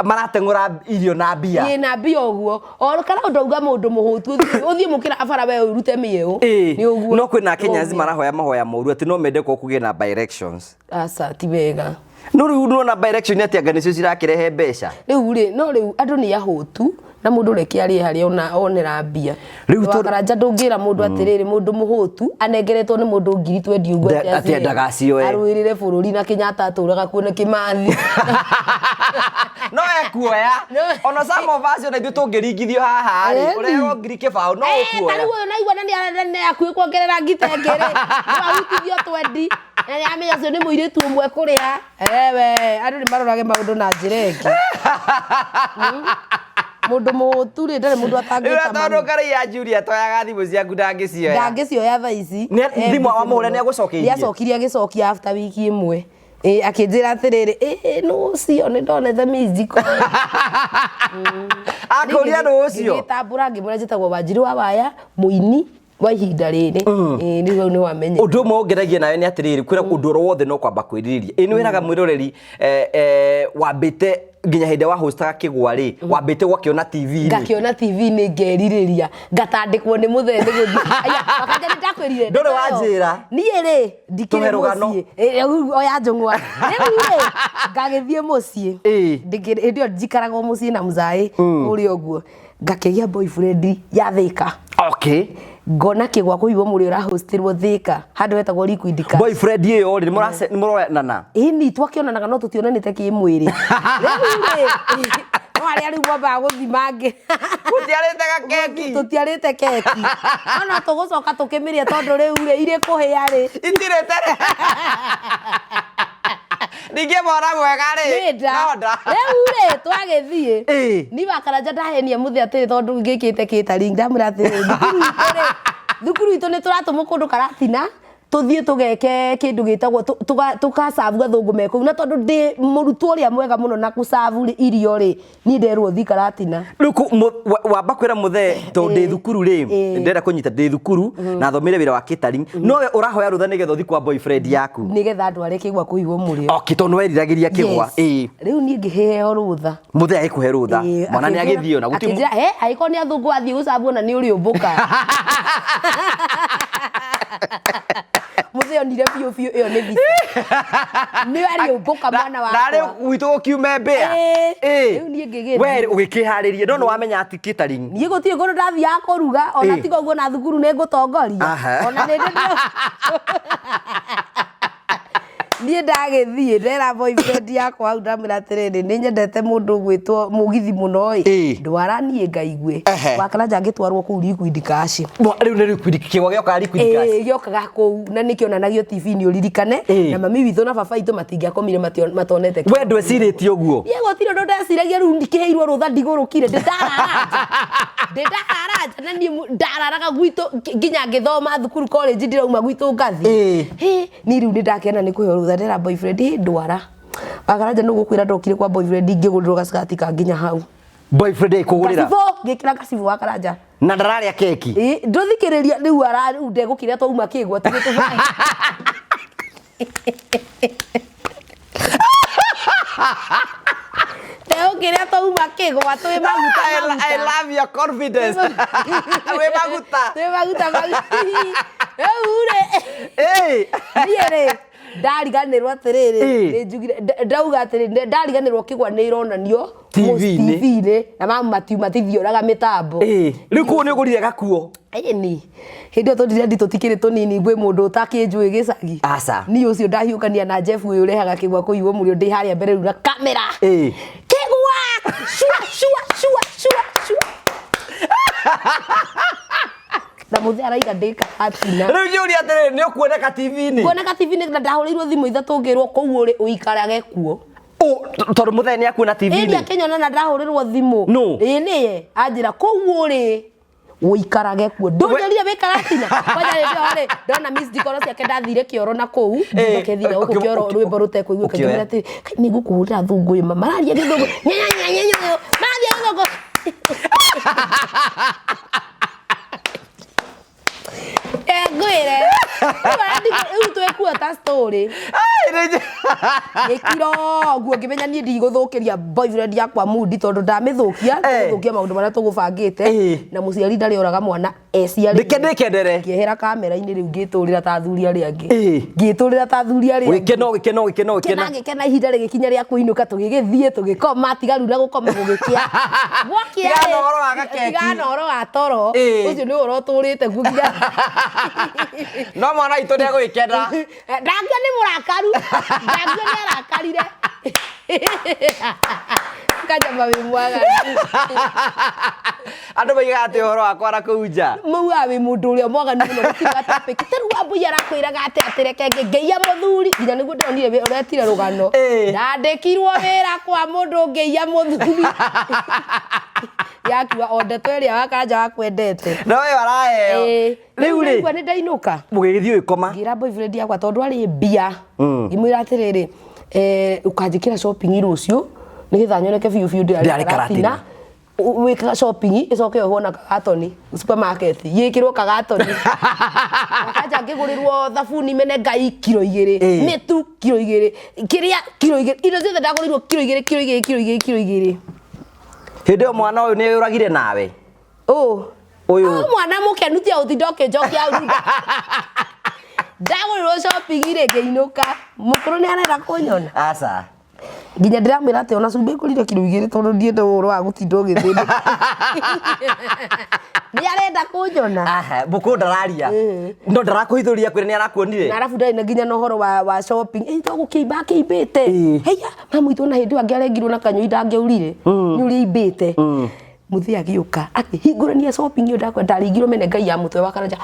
marateng'ũra irio na mbia na mbia uguo orokara ndauga mundu muhutu uthie mukira abara we urute mieyo ni uguo no kwina Kenyans marahoya mahoya moru ati no mende ko kugie na directions asa ti wega no riu no na direction ati anga nicio cirakirehe mbeca riu ri no riu andu ni ahutu na mundu reke ari hari onera mbia riu Karanja ndungira mundu atiriri mundu muhutu anengeretwo ni mundu ngiri 20 ugwo ati ndagacioe arwirire bururi na Kenyatta aturaga kuona Kimathi no ekuoya ona some of us na ithu tungiringithio haha ri ureo ngiri kibao no ukuoya tari uyo naigua nani akui kuongerera ngitengere no ahutithio twendi na ni amenya cio ni muiritu umwe kuriha ewe andu ni marorage maundu na njira ingi mundu muhutu ri ndare mundu atangita maru tondu kari ya Julia toyaga thimu ciaku ndangicioya thaa ici thimu wa muhure ni agucokirie ni acokirie agicokia after wiki imwe akinjira atiriri no cio ni ndonete miziko akuria no ucio ngitambura ngimura njitagwo Wanjiru wa Waya muini wa ihinda riri ni wamenye undu umwe ungeragia nawe ni atiriri kwira undu wothe no kwamba kwiriria ino wiraga mwiroreri wambite nginya hinde wa hostaga kigwa ri wambite gwakiona TV ni ngakiona TV ni ngeririria ngatandikwo ni muthende guthi aya bakaja nitakwirire ndore wanjira nie ri ndikire mucie oya njungwa ri ngagithie mucie ndikire ndio njikaraga mucie na muzai uri oguo ngakegia boyfriend ya Thika okay ngona kigwa kuiwo muri ura hostirwo Thika handu wetagwo Liquid Cash boyfriend iyo ri ni muronana ni twakionanaga no tutionanite ki mwiri no ari ari mwamba guthimange tutiarite keki ona tugucoka tukimiria tondu riu ri ire kuhia ri itirete Nige mora mwega ri nonda riu ri twagithie ni Karanja ndahenia muthe atiri tondu ngikite catering ndamura atiri thukuru itu ni turatumu kundu karatina tuthie tugeke kindu gitagwo tukasavu athungu meku na tondu ndi murutwo ria mwega muno na kusavu irio ri ni nderwo Thika Ratina ruku wamba kwira muthe tondu ndi thukuru ri ndera kunyita ndi thukuru na thomire wira wa catering no we urahoya rutha nigetha uthi kwa boyfriend yaku nigetha ndware kigwa kuigwo murio okay tondu weriragiriria kigwa riu ni ngiheo rutha muthe agikuhe rutha mwana ni agithio na guti aiko ni athungu athie gusavu na ni uri umbuka muthe onire biu iyo ni visa ni ari umbuka mwana wa ndare gwitu gukiume mbia riu ni ngigire we ugikiharirie no wamenya ati catering ni gutire kundu ndathia kuruga ona tiga uguo na thukuru ni ngutongoria ona ni ni ndagithie ndera boyfriend yakwa au ndamira atiriri ni nyendete mundu gwitwo mugithi muno ndwara nie ngaigwe Karanja ngitwarwo ku Liquid Cash riu ni Liquid kigwa gioka Liquid Cash giokaga ku na nikionanagio TV ni uririkane na mami withu na baba itu matingiakomire matonete we ndweciritie uguo ye gotire ndo ndeciragia riu ndikiheirwo rutha ndigurukire ndararanja na ni ndararaga gwitu nginya ngithoma thukuru college ndirauma gwitu ngathi ni riu ndakena ni kuheo rutha ndera boyfriend ndwara Karanja no gukwira ndokire kwa boyfriend ngiguriro gaskati ka nginya hau boyfriend ikugurira ngikira gasibu wa Karanja na ndararia keki nduthikiriria riu ara ndegukira twauma kigwa tugituvai Kiria twauma kigwa twi maguta I love your confidence we maguta ure niere ndariganirwo atiriri njugire ndauga atiri ndariganirwo kigwa ni ironanio TV-ini na matiuma tithioraga mitambo riu ku ni ugurire gakuo ni hindi tondire ndi tutikire tunini gwe mundu utakinjui gicagi aca ni ucio ndahiukania na Jeff uyu urehaga kigwa kuiwo murio ndi haria mbere rura kamera kigwa shua na muthe araiga ndika atina riu yuri atiriri ni ukuoneka TV-ini kuoneka TV-ini na ndahurirwo thimu ithatu ngirwo kou uri uikarage kuo tondu muthe ni akuona TV-ini indi akenyona na ndahurirwo thimu ni anjira kou uri uikarage kuo ndonyeria wikaratina kwanya ri ndona miss dikoro ciake ndathire kioro na kou ndokethire uko kioro rwimbo rutekuiguika ngira ati ni ngukuhurira thungu ima mararia githungu nyenya mararia githungu ngwire riu twekua ta story gikiro guo ngimenya nie ndiguthukiria boyfriend yakwa mudi tondu ndamithukia guthukia maundu maria tugubangite na muciari ndari oraga mwana eciari ndikendere ngihera kamera-ini riu ngiturira ta athuri aria angi ngiturira ta athuri aria gikena ihinda rigikinya ria kuinuka tugigithie tugikoma tigaru na gukoma gugikia gwakia tigana oro wa toro ucio ni uroturite gugia no mwana itu ni agwikena ndangio ni murakaru ndangio ni arakarire Icanjama wi mwaga andu baiga ati horo wakwa arakuja muga wi mundu uria mwaga ni muno gutiga topic taru ambuya arakwiraga ati atireke ngeia muthuri nginya niguo ndonire uretire rugano ndandikirwo wira kwa mundu ngeia muthuri yakiwa ondeto iria wakanja wakwendete no we waraheo riu ri ni ndainuka mugigithio ikoma ngira boyfriend yakwa tondu ari mbia imwira atiriri ukanjikira shopping rucio nigitha nyoneke biu ndari karatina wika shopping icoke uhona kagatoni supermarket yikirwo kagatoni wakanja ngigurirwo thabuni mene ngai kilo 2 mitu kilo 2 kiria kilo 2 indo ciothe ndagurirwo kilo 2 hindi o mwana uyu ni uragire nawe uyu mwana mukenu tia utindoke njokia urunda ndagurirwo shopping ire ngeinuka mukuru ni arenda kunyona aca nginya ndiramwira ati ona cumbi kurire kilo 2 tondu ndiende uhoro wa gutindo ngithindi ni arenda kunyona buku ndararia ndo ndarakuhithuria kwira ni arakuonire na arafu ndari na nginya no horo wa shopping to gukiimba kiimbite heya mamu itu na hindi wangi arengirwo na kanyoi ndangeurire ni uri imbite muthia agiuka akihingurania shopping yo ndakwa ndaringirwo mene ngai ya mutwe wa karanja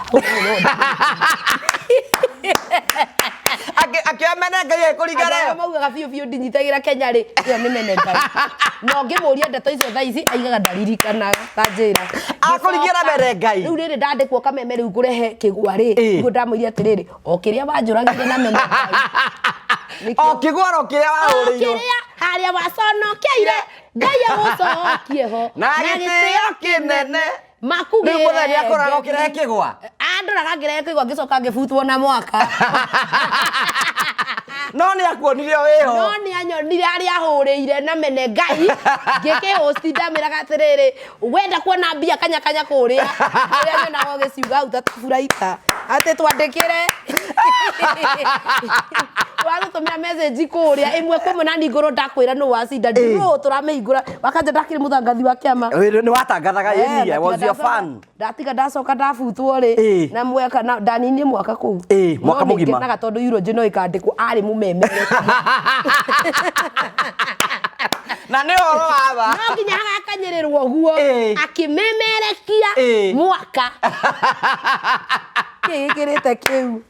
akiamena ngai ekurigara maugaga biu ndinyitagira Kenya ri iyo ni mene ngai no ngimuria ndeto icio thaa ici aigaga ndaririkanaga kanjira akurigira mene ngai riu riri ndandikwo kameme riu ngurehe kigwa ri ngo ndamwira atiriri o kiria wanjuragire na mene ngai o kigwa kiria wahuriirwo haria waconokeire ngai agucokie ho na gitio kinene makuge riu muthenya akoraga ukirehe kigwa andoraga ngirehe kigwa ngicoka ngibutwo na mwaka no ni akuonire wiho no ni anyonire ari ahurire na mene ngai ngike host ndamiraga atiriri wenda kuona mbia kanya kuria ria nyona giciuga utatafuraita ati twandikire warutumira message kuria imwe kumwe na ningoro ndakwira no wacinda ndiro turamihingura wakanja ndakiri muthangathi wa kiama ni watangathaga yeye was your fan ndatiga ndacoka ndabutwo ri na mwaka ndaninie mwaka kuu mwaka mugima na gatondu euro no ikandikwo ari mumemere na ni horo aba no nginya hagakanyirirwo guo akimemerekia mwaka kigirite kiu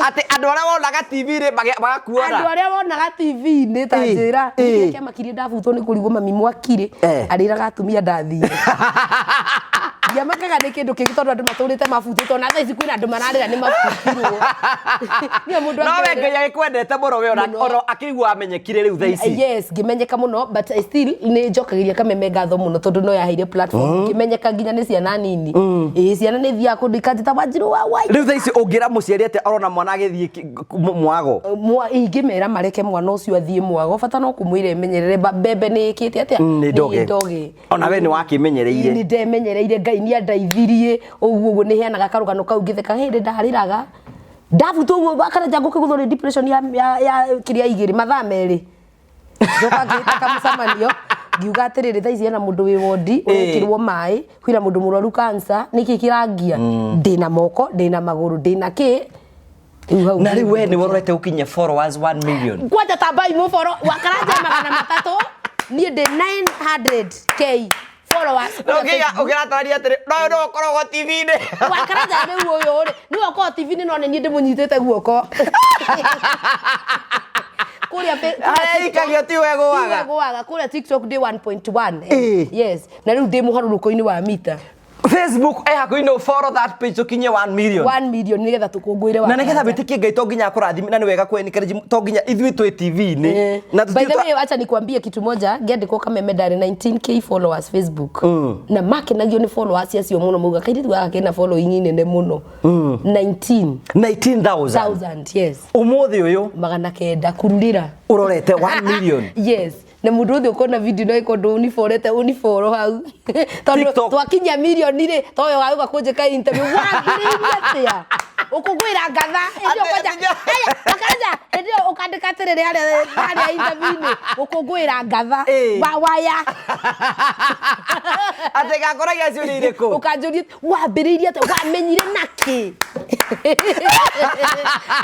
ati andu aria wonaga TV ri magakuona andu aria wonaga TV ni ta njira nginya makirie ndabutwo ni kurigwo mami mwakire ariraga atumia ndathire makaga ni kindu kingi tondu andu maturite mabutitwo na thaa ici kwina andu mararira ni mabutirwo ni mundu no we ngai agikwendete muno we ona akigwa amenyekire riu thaa ici yes ngimenyeka muno but still ni njokagiria kameme ngatho muno tondu no yaheire platform ngimenyeka nginya ni ciana nini ciana ni thia kundika njita Wanjiru wa Waya riu thaa ici ungira muciari ati arona mwana agithie mwago ingimera mareke mwana ucio athie mwago bata no kumwire menyerere bebe ni ikite atia ni ndoge ona we ni wakimenyereire ni ndemenyereire ngai ni andaithirie uguo ni heanaga karugano kau ngitheka hindi ndariraga Dafu tu bakara jango kiguthore depression ya kiria igiri mathaa meri. Joka ngita musamanio ngiuga atiriri thaa ici na mundu wi wodi urekirwo mai kwira mundu murwaru cancer niki kirangia ndina moko ndina maguru ndina ki na ri we ni worete ukinye followers 1 million kwanja tabai mu follow wakaranja magana matatu ni de 900k followers ugira taria atiri no korogwo TV ni wakaranja ni uyo ri ni wako TV ni no ni ndimunyitete guoko kuria ikagio ti wego waga kuria TikTok ndi 1.1 yes na riu ndi muharuruko-ini wa mita Facebook hakuhi no follow that page ukinye 1 million 1 million nigetha tukungwire wa na nigetha bitikie ngai to nginya kurathimi na ni wega kwenikareji to nginya ithui twi TV ni na by the way acha nikwambie kitu moja ngiandikwo kameme ndari 19k followers Facebook na makenagio ni followers acio muno muga kaidi tugaga kena following nene muno 19000 yes umuthi uyu magana kenda kururira urorete 1 million yes na mundu uthi ukona video no ikondo unifollow hau tondu twakinya million ri toyo gauka kunjika interview wangiriria ukugwira ngatha ndio kwaja akanja ndio ukandika tirire ari interview ni ukugwira ngatha wa waya atega koragia ciuri iriku ukanjuria wambiriria te wamenyire naki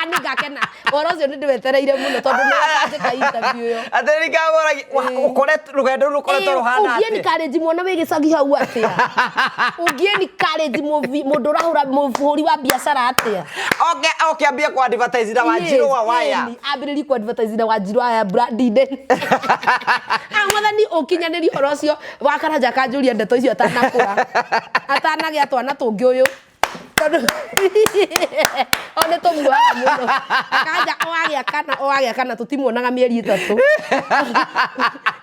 ani gakena orocio ndi wetereire muno tondu ni akandika interview yo ateri kagoragia ukore rugendo rukoretwo ruhana ati ugieni college muona we gicagi hau atia ugieni college mundu urahura muhuri wa biashara atia okay ambia ku advertise na Wanjiru wa Waya ambiriri ku advertise na Wanjiru Waya branded amwathani ukinyaniri orocio wakaranja kanjuria ndeto icio atanakura atanagia twana tungi uyu one tomwa muno kanja oagia kana tutimuonaga mieri itatu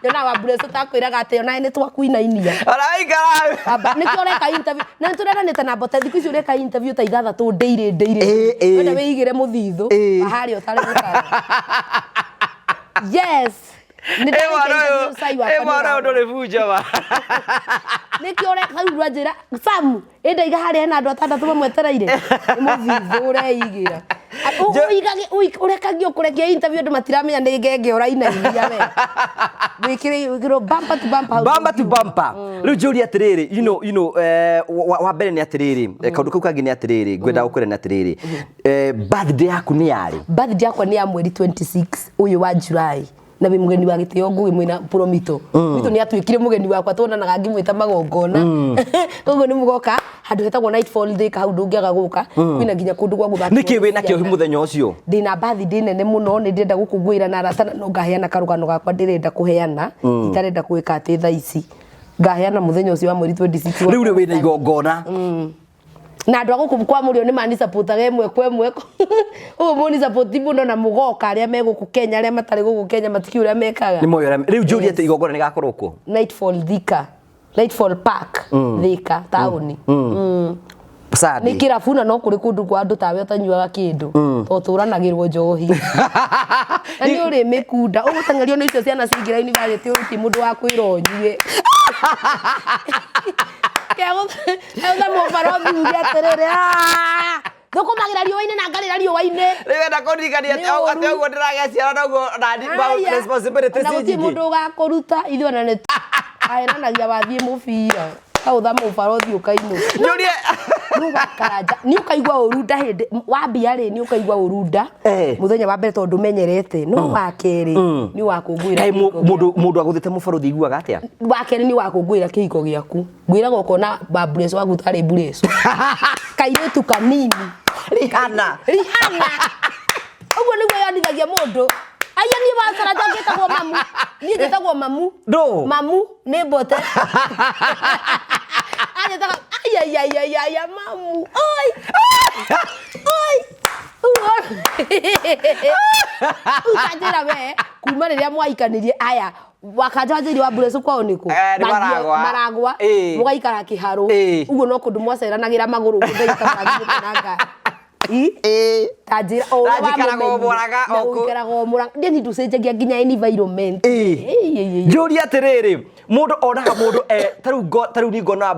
yona wa Bruce takwiraga ate ona ni twakuinainia araikara nikio reka interview na tureranite na bote thiku icio reka interview ta igatha tu daily wena weigire muthithu ahari utari gukara yes ni mwana ndo revuja ba nikio reka rwajira Sam enda iga hari hena andu atandatu bamwetereire muthithu ureigira urekagio kurekia interview ndu matiramenya ni ngenge orainainia we wikiro bumper to bumper riu njuri atiriri you know wa mbere ni atiriri kaundu kau kangi ni atiriri ngwenda gukwira ni atiriri birthday yaku ni yari birthday yakwa ni ya mweri 26 uyu wa July na mugeni wa gitio ngui mwina promito mito ni atwikire mugeni wakwa tonanaga ngimwita magongona ugo ni mugoka handu hetagwo nightfall day ka hau ndungiaga guka kwina nginya kundu gwa guthaka niki wina kio muthenya ucio ndina birthday nene muno ni ndenda gukungwira na arata no ngaheana karugano gakwa ndirenda kuheana itarenda gwika ati thaa ici ngaheana muthenya ucio wa mweri 26 riu wina igongona na andu aguku kwa murio ni mani support agemwe kwemwe ugu moni support muno na mugoka aria meguku Kenya aria matari guku Kenya matiki uria mekaga ni moyo riu njuri ati igongona ni gakorwo ku Nightfall Park Thika tauni ni kirafuna no kuri kundu kwa andu tawe utanyuaga kindu to turanagirwo njohi ani uri mikunda ugutangario no icio ciana cingira university uti mundu wa kwironyie Ela mo parobi ugia terere Doko magira riwa-ine na ngarira riwa-ine Rĩwenda kũndirikania atĩ ũguo ndĩragĩaciara noguo na responsibility na gũtirĩ mũndũ ũgakũruta ithuĩ na nĩtũhenanagia wathiĩ mũbira kaũtha mũbarothi ũkainũka Njũrie nũgakaranja nĩ ũkaigua ũru nda hĩndĩ wambia rĩ nĩ ũkaigua ũru nda mũthenya wa mbere tondũ menyerete no wa kerĩ nĩ wakũngũĩra mũndũ agũthĩte mũbarothi iguaga atĩa wa kerĩ nĩ wakũngũĩra kĩhiko gĩaku ngwĩraga ũkona babreso waku tarĩ bureso kairĩtu kanini Rihanna ũguo nĩguo yandithagia mũndũ aya niĩ bacaranja ngĩtagwo mamu niĩ njĩtagwo mamu mamu nĩ mbote ajĩtaga ayayayaya mamu oi ukanjĩra we kuma rĩrĩa mwaikanirie aya wakanjĩra wa bureso kwao nĩkũ maragwa mũgaikara kĩharũ ũguo no kũndũ mwaceranagĩra magũrũ gũtheita magĩkananga tajira o wamũmenya ndeni tucenjagia nginya environment njũria atĩrĩrĩ mũndũ onaga mũndũ tarĩu ni ngona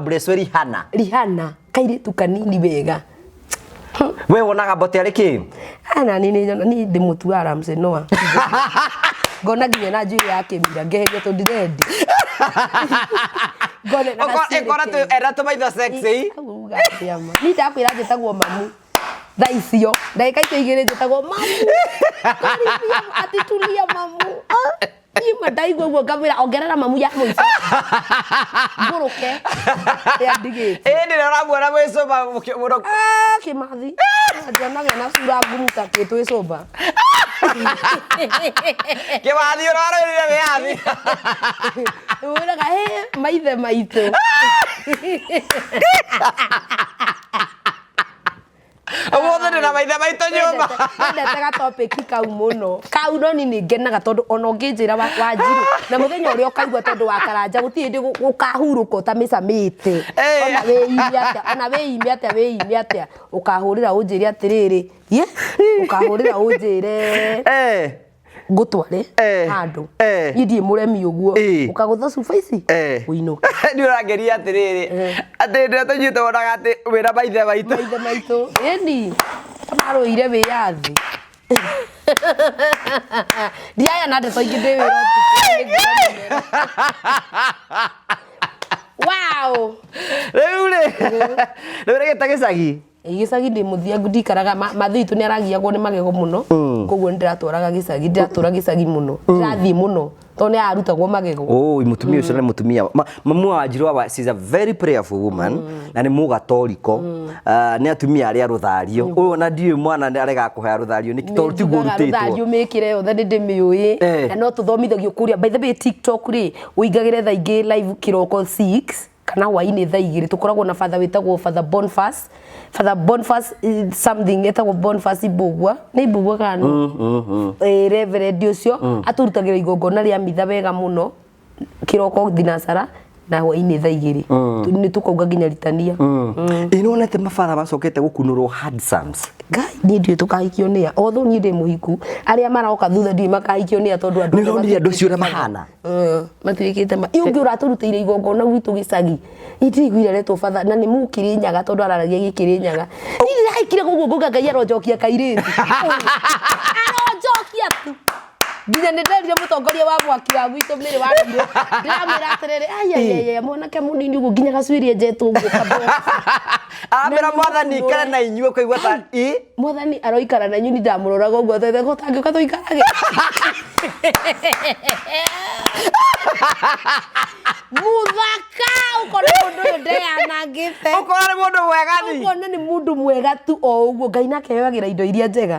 Rihanna kairĩtu kanini wega we wonaga mbote ari ki ana ni ndimutuara mse noa ngona nginya na njui yake mira ngeheria to ndirendi ngone na ekora tu era to maitho sexy ni ndakwira njitagwo mamu thaa icio ndagika icio igiri njitagwo mamu atitulia mamu Ima ndaigua guo ngamwira ongerera mamu ya muico nguruke ya ndigiti ni ramuona mwicoba muno kimathi ndonaga na sura ngumu takitu icoba kimathi urarorire wiathi uraga maithe maitu Omo na maithe maitu nyumba ndetaga topic kau muno kau no ni ngenaga tondu ona unginjira Wanjiru na muthenya uria ukaigua tondu wa karanja gutie ndi ukahuruka ta micamite ona weimi atia ukahurira unjiri atiriri ye ukahurira unjire ngutware handu idie muremi uguo ukagutha cuba ici uinuka ni urangeria atiriri ati ndio tunyite wonaga ati wira maithe maitu eni amaroire wiyathi ndiaya nade so iginde wira wow riu regeta gicagi gicagi ndi muthia ndikaraga mathitu ni aragiagwo ni magego muno koguo ndiratwaraga gicagi ndiratura gicagi muno ndirathi muno tone arutagwo magego mutumia ucio ni mutumia mamu wa Wanjiru she's a very prayerful woman na ni mugatoriko ni atumia ari ruthario uyu na ndiu mwana ni arega kuhea ruthario ni kitori tiguo rutitwo ruthario mikire yothe ndi ndimiui na no tuthomithagio kuria by the way TikTok ri uingagire tha ingi live kiroko 6 kana waini tha igiri tukoragwo na father witagwo Father Boniface something etagwo Boniface ibugwa ni ibugwa kana reverend ucio aturutagira igongona ria mitha wega muno kiroko dinasara na waini tha igiri ni tukauga nginya litania inonete mafather macokete gukunurwo handsome Ngai ni ndio tukahikio nia otho ni ndi muhiku aria maroka thutha ndi makahikio nia tondu andu ni ronire andu cio mahana matuikite ma iyo ngi uraturutire igongona gwitu gicagi itigwire reto father na ni mukiri nyaga tondu araragia gikiri nyaga ni ndiraikire gugu nguga Ngai arojokia kairiti arojokia tu nginya ndirendire mutongoria wa mwaki wa gwitu mire wa ndire ndiramwira atiriri ayayaya mwanake munini ugu nginya gacwirie njetu ugu kabo amera mwathani ikara na inyuo koigwa ta mwathani aroikara na inyuo ndamuroraga ugu thete gutangiuka tuikarage muthaka ukona mundu ndeanangite ukona ni mundu mwega ni ukona ni mundu mwega tu o uguo Ngai nake yoagira indo iria njega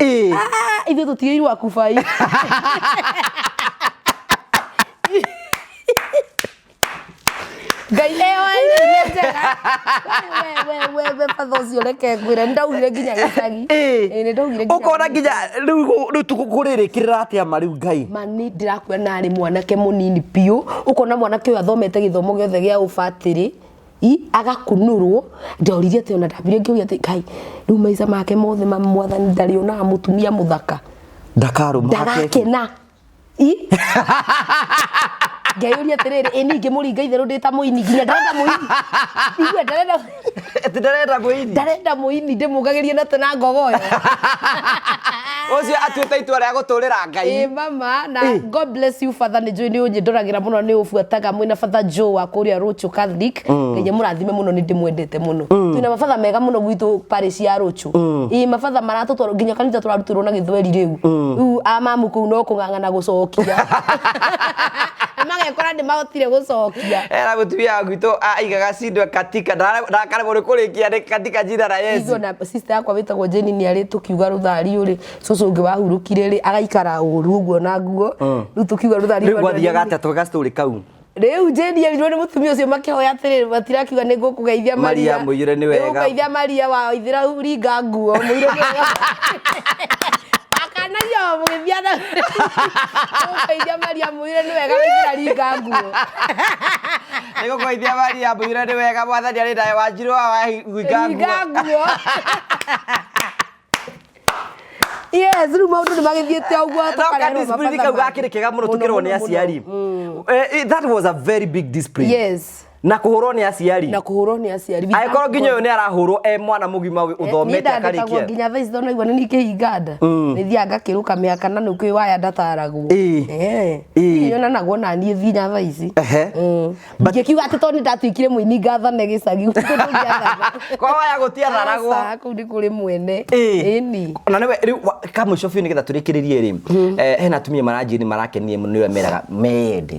ithu tutiirwo akubai Ngai iria njega we pathocio reke ngwire ndaugire nginya gicagi ni ndaugire nginya ukona nginya riu tukuririkirira atia mariu Ngai mani ndirakwena ari mwanake munini piu ukona mwanake uyu athomete githomo giothe gia ufatiri agakunurwo ndoririe ati ona ndambire ngiuria ati Ngai riu maica make mothe mwathani ndariona mutumia muthaka ndagakena ngeyuria atiriri ini ngimuringa itherũ ndita muini nginya ndarenda muini igwe ndarenda muini ndimugagirie na tena ngogoyo ucio atuite itua ria guturira Ngai mama na God bless you father ni njui ni nduragira muno ni ubuataga mwina Father Joe wa kuria Rocho Catholic nginya murathime muno ni ndimwendete muno twina mabatha mega muno gwitu parish ya Rocho mabatha maratutwara nginya kanitha turarutirwo na githweri riu amamu kuu no kung'ang'ana gucokia magekora ndi mahotire gucokia era mutumia gwitu aigaga cindwe katika ndakare muri kurikia katika jina la Yesu izo na sister yakwa witagwo Jenny ni ari tukiuga ruthari uri cucu ungi wahurukire ri agaikara uru uguo na nguo riu tukiuga ruthari riu gwathiaga atia tuga story kau riu Jenny arirwo ni mutumia ucio makihoya atiriri batirakiuga ni ngukugeithia Maria muire ni wega ngukugeithia Maria wa ithira ringa nguo muire ni wega kana yo mugithiana ngukugeithia Maria muire ni wega ithira ringa nguo niko kugeithia Maria muire ni wega mwathani ari ndae Wanjiru wa gwika nguo yes riu maundu ni magithiete uguo discipline kau gakiri kega muno tukirwo ni aciari that was a very big discipline yes na kuhurwo ni aciari na kuhurwo ni aciari aikorwo nginya yo ni arahurwo mwana mugima uthomete akarikia nginya thaa ici thona igwa ni kihinganda ni thianga kiruka miaka na nuki waya ndataragwo yona nagwo na ni thinya thaa ici ngikiuga ati to ni ndatuikire muini ngathane gicagi kwa waya gutiatharagwo ku ndi kuri mwene ni na niwe riu kamwisho biu nigetha turikiririe ri hena atumia maranjini marakenie muno niwe meraga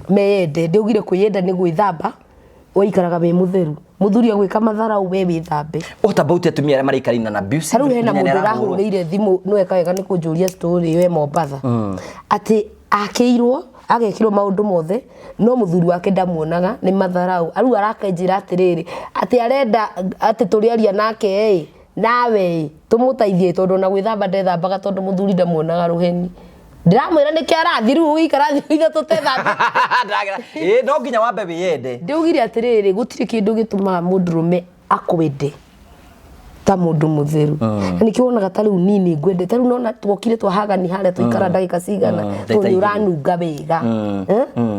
meende ndiugire kwiyenda ni gwithamba waikaraga me mutheru muthuri agwika matharau we withambe utabauti atumia aria maraikarina na abuse riu hena mundu rahurire thimu nweka wega ni kunjuria story we Mombasa ati akeirwo agekirwo maundu mothe no muthuri wake ndamuonaga ni matharau aru arakenjira atiriri ati arenda ati turiaria nake nawe tumutaithie tondu na gwithamba ndethambaga tondu muthuri ndamuonaga ruheni ndiramwira ni kiarathiru ikarathi ithe tutethamba no nginya wambe wiyende ndiugire atiriri gutiri kindu gituma mundurume akwende ta mundu mutheru nikionaga ta riu nini ngwende ta riu nona twokire twahaga ni hale tuikara ndagika cigana tondu uranunga wega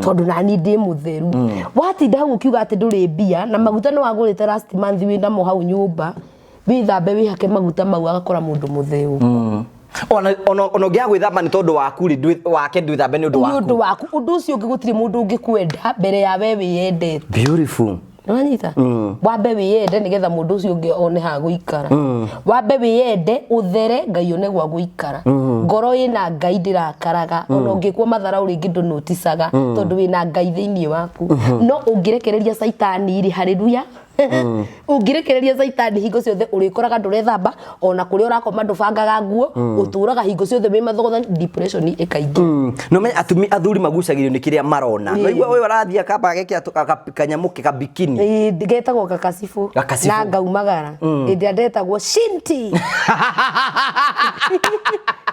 tondu nani ndi mutheru watinda hau ukiuga ati nduri mbia na maguta no wagurite last month wina mo hau nyumba withambe wihake maguta mau agakora mundu mutheru ono gia gwithamba ni tondu waku ri wake ndwithambe ni undu waku undu ucio ngigutiri mundu ungikwenda mbere ya we wiyendete beautiful Nanyita wambe wiyende nigetha mundu ucio ungi one ha guikara wambe wiyende uthere ngai one gwa guikara ngoro ina ngai ndirakaraga ona ungikwo matharau ringi ndunoticaga tondu wina ngai thiini waku no ungirekereria saitani ri haleluya ungirekereria saitani hingo ciothe urikoraga ndurethamba ona kuri urakoma ndubangaga nguo uturaga hingo ciothe me mathogotha depression ikaingi no me atumi athuri magucagirio ni kiria marona no igwa we warathia kamba geke kanyamuke ka bikini ngetagwo kakasifu na ngaumagara indi ndetagwo shinti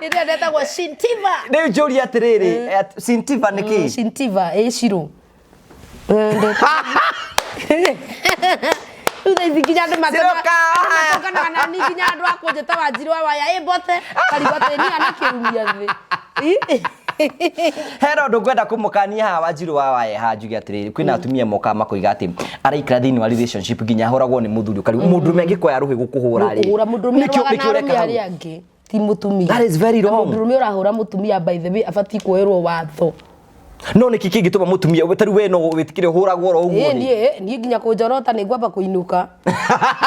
indi ndetagwo shintiva ni njuri atiriri shintiva niki shintiva shiro Uda ikinya ndo mataka na ni kinya ndo akonjeta Wanjiru wa Waya bote karibote ni anakirumia thi hero ndungwenda kumukania ha Wanjiru wa Waya ha njugi atiriri kwina atumia moka makoiga ati araikira thini wa relationship ginya horagwo ni muthuri ukari mundu mengikoya ruhi gukuhura ri mundu mengikoya ari angi ti mutumia that is very wrong mundu urahura mutumia by the way abati kuerwo watho no niki kingituma mutumia wetari we no witikire huragwo ro uguo ni nginya kunjorota ni ngwamba kuinuka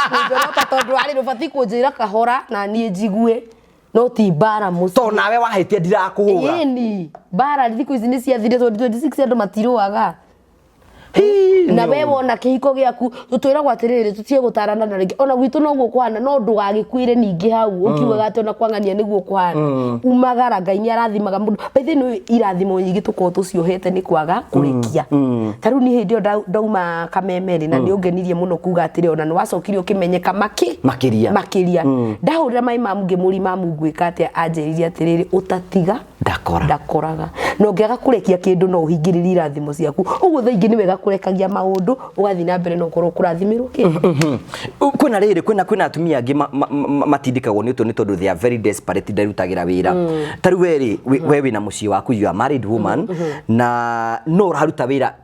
kunjorota tondu ari rubati kunjira kahora na nie jigue no ti bara muci to nawe wahetia ndirakuhura ni bara thiku ici ni ciathire 2026 andu matiruaga na we wona kihiko giaku tutwira gwatiriri tutie gutarana na ringi ona gwitu no gukwana no ndugagikwire ningi hau ukiuga ati ona kwangania niguo kwana umagara ngai ni arathimaga mundu bethe no irathimo nyingi tuko tuciohete ni kwaga kurikia taru ni hindi ndauma kamemeri na ni ungenirie muno kuga atiri ona no wacokirio kimenyeka makiria ndahurira mai mamungi muri mamungwika ati anjiriria atiriri utatiga ndakoraga no ngiaga kurekia kindu no uhingiriria irathimo ciaku uguo thaingi ni wega kurekagia maundu ugathi na mbere no korwo kurathimirwo ki kwina riri kwina atumia angi matindikagwo ni tondu they are very desperate ndarutagira wira taru we wina mucii waku you are married woman na no raruta wira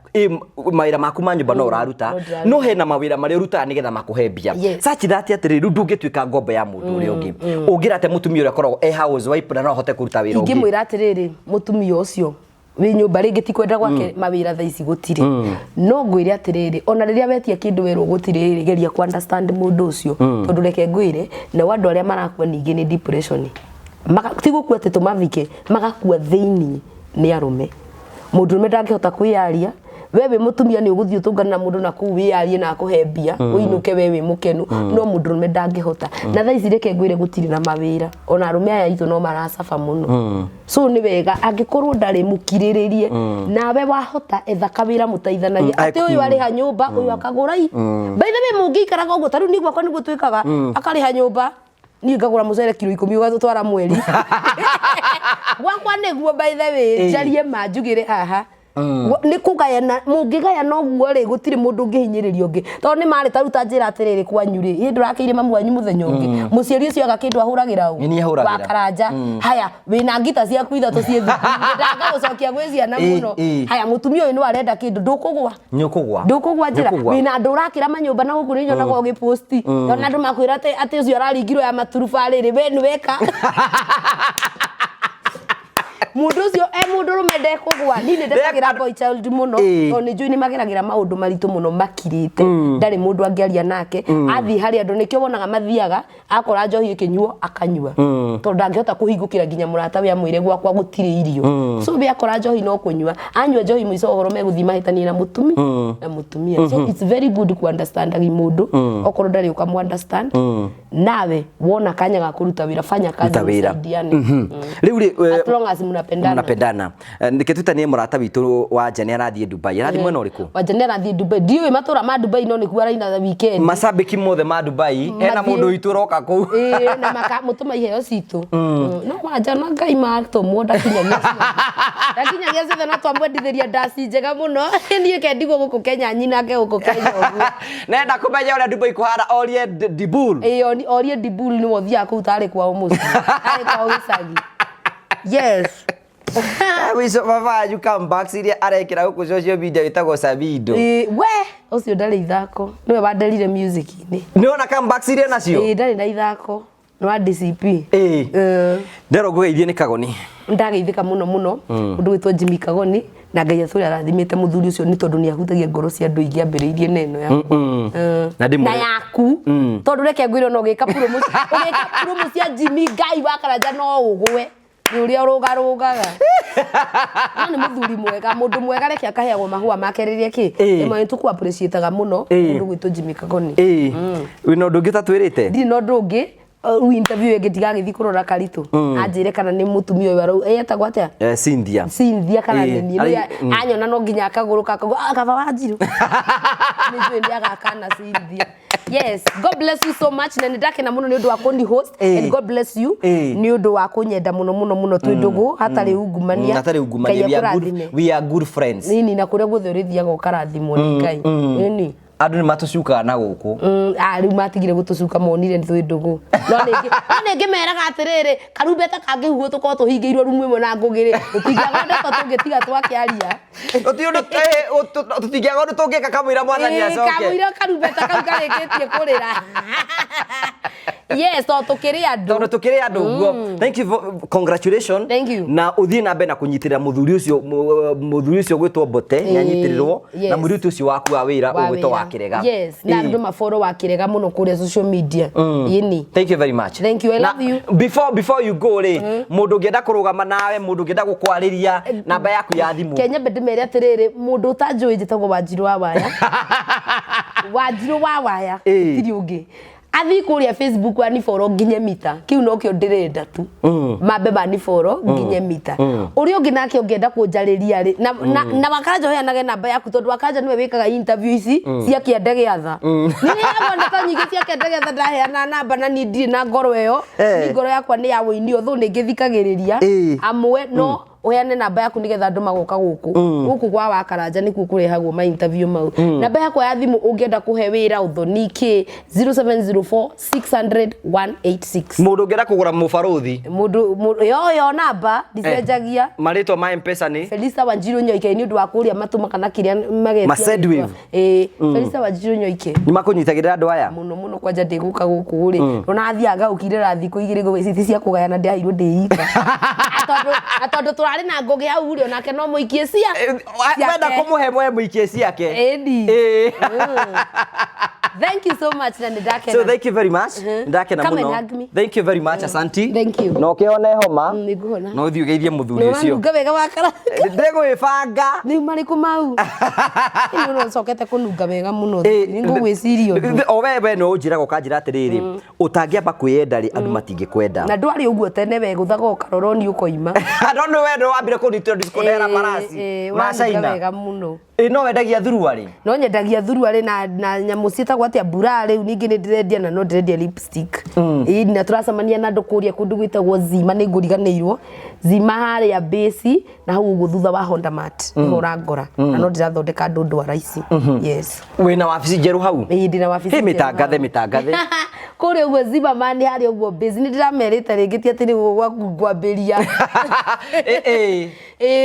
mawira maku ma nyumba no raruta no hena mawira mari ruta nigetha makuhe mbia sachi that atiri ndungituika ngombe ya mundu uri ungi ungirate mutumia uri korwo housewife na no hote kuruta wira ungi ngimwira atiriri mutumia ucio wi nyumba ringi ti kwenda gwake mawira tha ici gutiri no ngwire atiriri ona riria wetia kindu werwo gutiri geria ku understand mundu ucio tondu reke ngwire na wandu aria marakua ningi ni depression tigukua ati tumathike magakua thiini ni arume mundu ndangihota kwiaria wewe mutumia ni uguthio tungana na mundu na ku wiarie na akuhe mbia uinuke wewe mukenu no mundu ndangihota na tha ici reke ngwire gutiri na mawira ona arume aya itu no maracafa muno so ni wega angikorwo ndari mukiriririe nawe wahota etha kawira mutaithanagia ati uyu ari ha nyumba uyu akagura by the way mungikaraga uguo taru niguo kwa niguo twikaga akari ha nyumba ni ngagura mucere kilo 10 ugatwara mweri gwakwa niguo by the way jarie manjugire haha ni kugayana mungigayana oguo ri gutiri mundu ngihinyiririo ngi to ni mari taruta njira atiriri kwanyu ri hi ndurakiire mamu wanyu muthenya ungi muciari ucio agakindu ahuragira u wa karanja haya wina ngita ciaku ithatu cie ndanga gucokia gwizia na muno haya mutumia uyu ni arenda kindu ndukugwa njira wina ndurakira manyumba na guku ninyo nago giposti na ndu makwira ati ucio araringirwo ya maturuba riri we ni weka mundu ucio mundu rumende kugwa ni ndetagira boy child muno to ni njui ni mageragira maundu maritu muno makirite ndari mundu angiaria nake athi hari andu nikio wonaga mathiaga akora njohi ikinyuo akanyua to ndangihota kuhingukira nginya murata we amwire gwakwa gutire irio so be akora njohi no kunyua anyua njohi muico horo meguthima hitani na mutumia so it's very good ku understand agi mundu okoro ndari ukamu understand nawe wona kanya ga kuruta wira fanya kazi msaidiane as long as mnapendana nikitutanie murata witu Wanja ni arathie Dubai arathie mwena uriku Wanja ni arathie Dubai ndiwe matura ma Dubai no ni kuara ina weekend masabiki mothe ma Dubai ena mundu witu roka ku na maka mutuma iheo citu no Wanja na ngai ma to muonda kinyagia ciothe no twamwendithiria ndasi njega muno nie kendigwo guku Kenya nyina ke guku Kenya uguo nenda kumenya uria Dubai kuhara orie dibul orie dibul ni wothia ku tari kwa muci ari kwa usagi yes we so baba you come back siria arekira guku social media itago sabido we ucio ndari ithako niwe banderire music ni niona come back siria nacio ndari na ithako no DCP ndero gweithie ni Kagoni ndageithika muno undu witwa Jimmy Kagoni na ngai athuri arathimite muthuri ucio ni tondu ni ahutagia ngoro cia andu ingi ambiriirie neno yaku na yaku tondu reke ngwiro no gika promo cia Jimmy ngai wa karanja no ugwe ni uria urugarugaga ni muthuri mwega mundu mwega reke akaheagwo mahua makeririe ki ema ntuku appreciate muno undu witwa Jimmy Kagoni we no ndungi tatwirite ndi no ndungi interview egetiga githi kurora karitu anjire kana ni mutumia uyu etagwa atia Cynthia kana ni anyona no nginya akaguruka akava Wanjiru ni jwendi agakana Cynthia yes God bless you so much na ndake na muno ni undu wa kundi host and God bless you ni undu wa kunyenda muno twindugu hatari ungumania we are good friends nini na kuria guthe urithia gukarathimwo ni ngai nini andu ni matucuka na guku riu matigire gutucuka monire ntwi ndugu no ningi meraga atiriri karumbeta kangihuo tuko tuhingiirwo rumu imwe na ngugiri tutingiagonde tungitiga twakiaria tutingiagonde tungika kamwira mwathani acoke kamwira karumbeta kau karikitie kurira yes to tukiri andu guo thank you congratulations na uthie na mbena kunyitirira muthuri ucio gwitwo Bote ni anyitirirwo na muthuri ucio waku wa wira ugwitwo Kirega yes na andu mafollow wa Kirega muno kuria social media yini thank you very much thank you I love you before you go ri mundu ngienda kurugama nawe mundu ngienda gukwariria namba yaku ya thimu Kenya bedimere atiriri mundu utanjui njitagwo Wanjiru wa Waya Wanjiru wa Waya tiri ungi athi kuria Facebook wa ni follow nginye mita kiu no kio ndirenda tu mabe ba ni follow nginye mita uri ungi nake ungienda kunjariria ri na wakanja hoya nage namba yaku tondu wakanja niwe wikaga interview ici cia kiendege atha ni yabo ndata nyingi cia kiendege atha ndaheana namba na ni ndiri na ngoro eyo ni ngoro yakwa ni ya wini othu ni ngithikagiriria amwe no uheane namba yaku nigetha andu magoka guku gwa wakaranja niku kurehagwo ma interview mau namba yakwa ya thimu ungienda kuhe wira uthoniki 0704600186 mundu ngienda kugura mubaruthi mundu yo namba ndicenjagia maritwa ma M-Pesa ni Felisa Wanjiru Nyoike ni undu wa kuria matuma kana kiria magetia Felisa Wanjiru Nyoike ni makunyitagirira andu aya muno kwanja ndiguka guku ri rona athiaga ukirira thiku igiri gwiciti cia kugayana ndihairu ndihika atondo turari na ngoge ya urio nake no muikie cia wenda kumuhe mwe muikie ciake thank you so much Nandake so thank you very much ndake na muno thank you very much asanti thank you no kione homa no thiu geithie muthuri ucio ngabega wakara ndego ifanga ni mariku mau ni no sokete kununga wega muno ni ngugwicirio o wewe no njira gokanjira atiriri utangiamba kwiyenda ri andu matingikwenda na ndwari uguo tene we guthaga ukarorwo ni ukoima I don't know where no ambire kunitira disconnera marasi masaina wega muno no wendagia thuruarĩ no nyendagia thuruarĩ na nyamũ ciĩtagwo atia mbura rĩu ningĩ nĩ ndĩrendia na no ndĩrendia lipstick na turacemania na andũ kũrĩa kũndũ gwĩtagwo Zima nĩ ngũriganĩirwo Zima harĩa base na hau ũguo thutha wa Honda Mart nĩ ũrangora na no ndĩrathondeka andũ ndwara ici yes wĩna wabici njerũ hau ndĩna wabici mĩtangathe kũrĩa ũguo Zima man harĩa ũguo base nĩ ndĩramerĩte rĩngĩ ti atĩ nĩ gwambĩria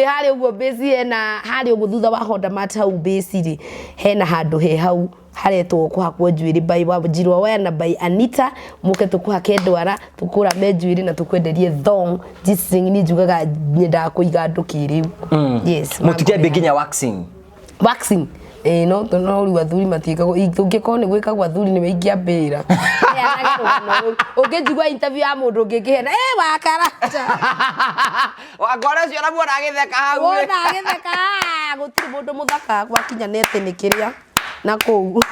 harĩa ũguo base hena harĩa ũguo thutha wa Honda Mart hau base rĩ hena handũ he hau haretwo kuhakwo njuĩrĩ by Wanjiru Waya na by Anita muke tukuhake ndwara tukura me njuĩrĩ na tukwenderie thong jising ni njugaga nyendaga kuiga andũ kĩrĩu yes mutikĩambia nginya waxing no riu athuri matiĩkagwo ingĩkorwo nĩ gwĩkagwo athuri nĩ ingĩambĩra ũngĩjigua interview ya mũndũ ũngĩkĩhena wakarata wangora cio na muona agĩtheka hau gũtirĩ mũndũ mũthaka gwakinya nete nĩ kĩrĩa na kũu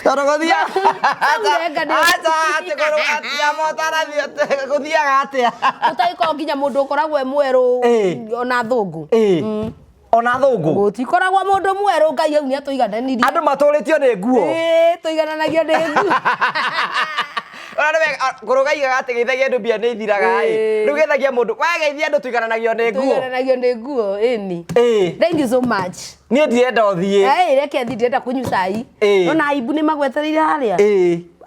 Torogothia atia motarathi guthiaga atia utaiko nginya mũndũ ũkoragwo mwerũ ona thũngũ ona thũngũ gũtikoragwo mũndũ mwerũ Ngai au nĩ atũigananirie andũ matũrĩtio nĩ nguo tũigananagio nĩ nguo ona kũrũgaiga ategeithagia andũ mbia nĩ ithiraga rĩu gethagia mũndũ wageithia andũ tũigananagio nĩ nguo thank you so much niĩ ndirenda ũthiĩ reke thiĩ ndĩrenda kũnyua cai ona aibu nĩ magwetereire harĩa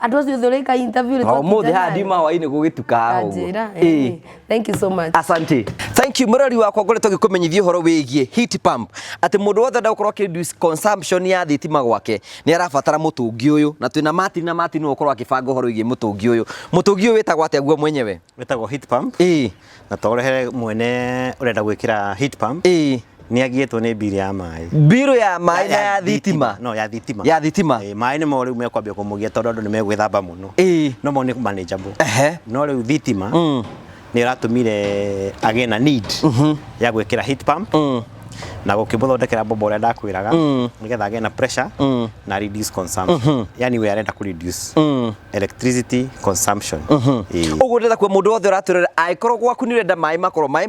andũ acio thũrĩka interview mũthĩ haha ndima hwainĩ gũgĩtuka ũguo thank you so much asante thank you mũrori wakwa ngoretwo ngĩkũmenyithia ũhoro wĩgiĩ heat pump atĩ mũndũ wothe ndagũkorwo akĩreduce consumption ya thitima gwake nĩ arabatara mũtũngi ũyũ na twĩna Martin no ũkorwo akĩbanga ũhoro wĩgiĩ mũtũngi ũyũ wĩtagwo atĩa guo mwenyewe wĩtagwo heat pump na twarehere mwene ũrenda gwĩkĩra heat pump ni agĩtwo nĩ bill ya maĩ na ya thitima no ya thitima maĩ nĩ mo rĩu mekwambia kũmũgia tondũ andũ nĩ megwĩthamba mũno no mo nĩ manageable no rĩu thitima nĩ ratũmire agĩe na need ya gwĩkĩra heat pump na gũkĩmũthondekera bomba ũrĩa ndakwĩraga nĩgetha agĩe na pressure na reduce consumption yani we arenda ku reduce electricity consumption ũguo ndĩrenda kuo mũndũ wothe ũratũrera angĩkorwo gwaku nĩ ũrenda maĩ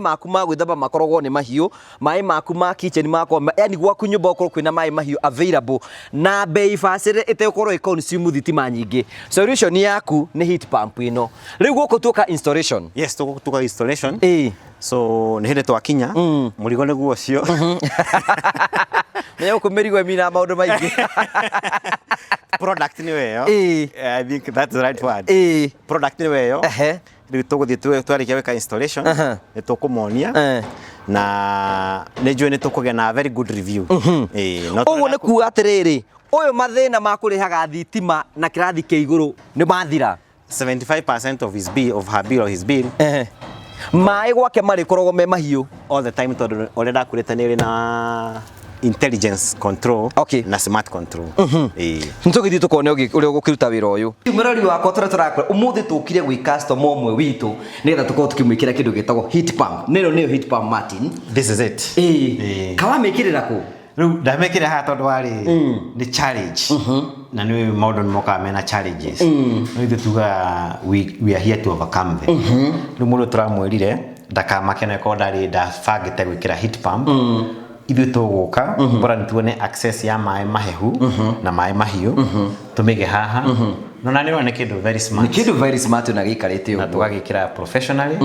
maku ma gwĩthamba makoragwo nĩ mahiũ maĩ maku ma kitchen makorwo yani gwaku nyũmba ũkorwo kwĩna maĩ mahiũ available na bei bacĩrĩ ĩtegũkorwo ĩconsume thitima nyingĩ solution yaku nĩ heat pump ĩno rĩu gũkũ tuoka installation yes tuoka installation so nĩ hĩndĩ twakinya mũrigo nĩguo ũcio nĩ ũkũmĩrigo mina maũndũ maingĩ product nĩ weyo I think that's the right word product nĩ weyo rĩu tũgũthiĩ twarĩkia gwĩka installation nĩ tũkũmonia na nĩ njũĩ nĩ tũkũgĩa na very good review ũguo nĩ kuuga atĩrĩrĩ ũyũ mathĩna ma kũrĩhaga thitima na kĩrathi kĩa igũrũ nĩ mathira 75% of her bill or his bill maĩ gwake marĩkoragwo me mahiũ all the time tondũ ũrĩa ndakwĩrĩte nĩ ũrĩ na intelligence control na smart control nĩtũgĩthiĩ tũkone ũrĩa ũgũkĩruta wĩra ũyũ mũrori wakwa tũrakora ũmũthĩ tũkire gwĩ customer ũmwe witũ nĩgetha tũkorwo tũkĩmwĩkĩra kĩndũ gĩtagwo heat pump nĩyo heat pump Martin this is it kawamĩkĩrĩra kũ rĩu ndamĩkĩra haha tondũ warĩ nĩ challenge na nĩ maũndũ nĩ mokaga mena challenges no ithuĩ tugaga we are here to overcome them rĩu mũndũ tũramwĩrire ndakamake na ko ndabangĩte gwĩkĩra heat pump ithuĩ tũgũka bora nĩ tuone access ya maĩ mahehu na maĩ mahiũ tũmĩge haha no na nĩ kĩndũ very smart na gĩikarĩte na tũgagĩkĩra professionally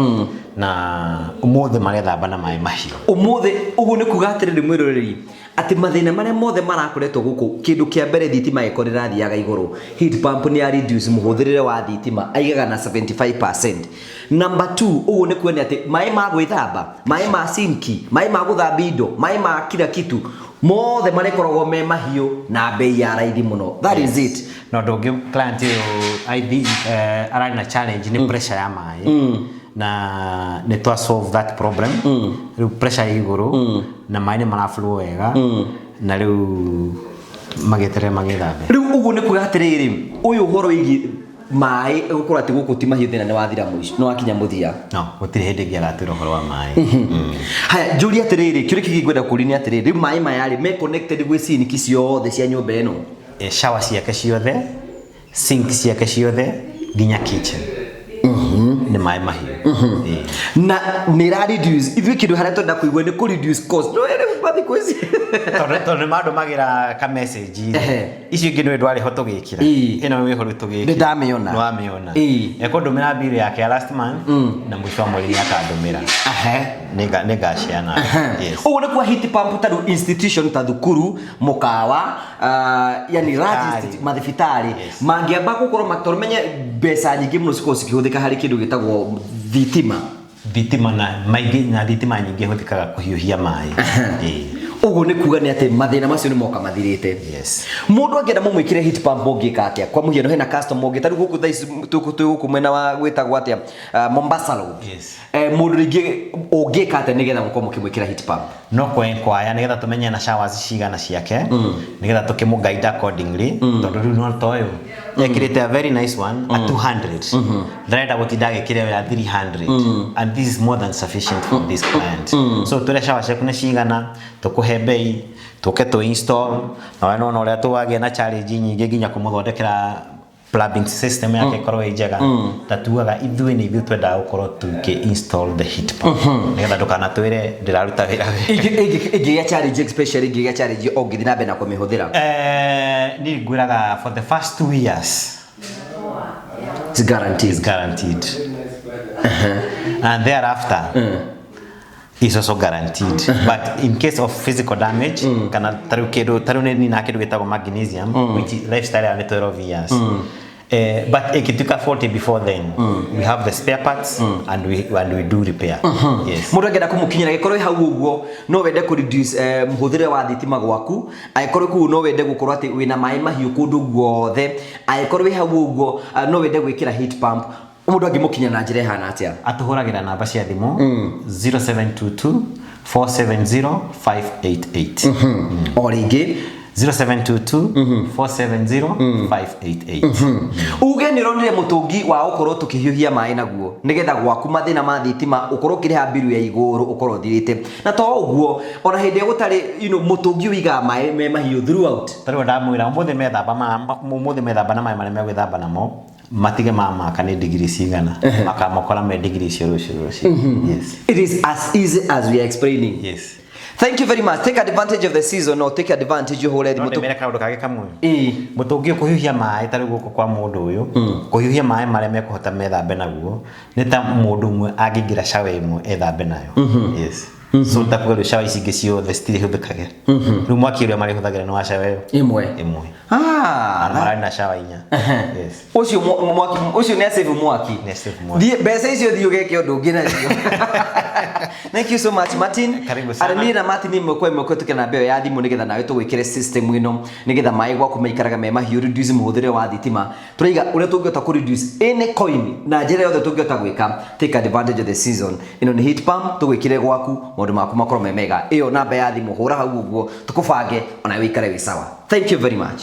na ũmũthĩ marethamba na maĩ mahiũ ũmũthĩ ũguo nĩ kuga atĩrĩrĩ mwĩroreri ati mathĩna marĩa mothe marakoretwo gũkũ kĩndũ kĩa mbere thitima ĩkorwo ĩrathiaga igũrũ heat pump nĩ ya reduce mũhũthĩrĩre wa thitima aigaga na 75%. Number 2 ũguo nĩ kuona atĩ maĩ ma gwĩthamba maĩ ma sinki maĩ ma gũthambia indo maĩ ma kila kitu mothe marĩkoragwo me mahiũ na bei ya raithi mũno that is it no ndũngĩ client I think ararĩ na challenge nĩ pressure ya maĩ na nĩ twa solve that problem rĩu pressure ya igũrũ na maĩ nĩ maraflow wega na rĩu magĩeterera magĩthambe rĩu ũguo nĩ kuga atĩrĩrĩ ũyũ ũhoro wĩgiĩ maĩ gũkorwo atĩ gũkũ ti mahiũ thĩna nĩ wathira mũico no wakinya mũthia no gũtirĩ hĩndĩ ĩngĩ aratwĩra ũhoro wa maĩ haya njũria atĩrĩrĩ kĩũria kĩngĩ ngwenda kũũria nĩ atĩrĩrĩ rĩu maĩ maya rĩ me connected gwĩ sinki ciothe cia nyũmba ĩno shower ciake ciothe sink ciake ciothe nginya kitchen nĩ maĩ mahiũ na nĩ ra reduce ithuĩ kĩndũ harĩa twenda kũigua nĩ kũ reduce cost bathi kwezi Tondũ maũndũ magira ka message icio ingĩ nĩ ndwari ho tũgĩkira ĩno wĩ ho tũgĩkira ndamĩona nĩwamĩona ekũndũmĩra bill yake ya last month na mũico wa mweri nĩakandũmĩra nĩngaciana ũguo nĩ kwa heat pump ta institution ta thukuru mũkawa yani large mathibitarĩ mangĩamba gũkorwo makĩmenye mbeca nyingĩ mũno cikorwo cikĩhũthĩka harĩ kĩndũ gĩtagwo thitima na thitima nyingĩ hũthĩkaga kũhiũhia maĩ uguo nĩ kuga nĩ atĩ mathĩna macio nĩ moka mathirĩte mũndũ angĩenda mũmwĩkĩre heat pump ũngĩka atĩa kwa mũhiano hena customer ũngĩ tarĩ gũkũ thaici tũgũkũ mwena wa gwĩtagwo atĩa Mombasa Road mũndũ rĩngĩ ũngĩka atĩa nĩgetha mũkorwo mũkĩmwĩkĩra heat pump no kwaya nĩgetha tũmenye na showers cigana ciake nĩgetha tũkĩmũguide accordingly tondũ rĩu no toyo ekĩrĩte a very nice one at 200 ndĩrenda gũtinda agĩkĩra ya 300 and this is more than sufficient for this client so tũrĩa shower ciaku nĩ cigana tũkũhe bei tũke tu install na wena no ũrĩa tũwagĩa na challenge nyingĩ nginya kũmũthondekera plumbing system yake korwo ĩnjega tatuaga ithuĩ nĩ ithuĩ twendaga gũkorwo install the heat pump nĩgetha ndũkanatwĩre ndĩraruta wĩra ingĩgĩa challenge especially ingĩgĩa challenge ũngĩthiĩ na mbere na kũmĩhũthĩra niĩ ngwĩraga for the first 2 years it's guaranteed and thereafter is also guaranteed but in case of physical damage kana taru ni na kidu gitagwo magnesium which lifestyle ya 12 years but ikituka 40 before then we have the spare parts and we do repair yes mundu angenda kumukinyira gikorwo hau uguo no wende ku reduce muhuthire wa thitima gwaku aikorwo ku no wende gukorwo ati wina mai mahiu kundu guothe aikorwo hau uguo no wende gwikira heat pump mundu angimukinya na njira hana atia atuhuragira namba cia thimu 0722 470 588 o ringi 0722 470 588 uge ni ronire mutungi wa ukorwo tukihiuhia mai naguo nigetha gwaku mathina ma thitima ukorwo kiriha biru ya iguru ukorwo thirite na to uguo ona hindi gutari mutungi wiga mai me mahiu throughout tari ndamwira umuthi methamba na mai marĩa megwithamba namo matige maka ni degree cigana makamokora me degree cio yes it is as easy as we are explaining yes thank you very much take advantage of the season or take advantage hole the mutu mera kaundu kage kamwe mutungi kuhiuhia mai tari guko kwa mundu uyu kuhiuhia mai marĩa mekuhota methambe naguo ni ta mundu mwe agingira shawa imwe ethambe nayo yes so takuga shawa ici ngicio the stili huthikagira riu mwaki uria mari huthagira no wa shawa imwe marari na shawa inya yes ucio mwaki ucio ne save mwaki thie besa icio thio geke undu ngina cio thank you so much Martin arani na Martin Mikwekwe tukena mbeo ya thimu nigetha nawe tugwikire system ino nigetha mai gwaku maikaraga me mahiu reduce muhuthire wa thitima turaiga uria tungihota ku reduce any coin na njira yothe tungihota gwika take advantage of the season ino ni heat pump tugwikire gwaku maundu maku makorwo me mega iyo namba ya thimu hura hau uguo tukubange ona wikare wi sawa thank you very much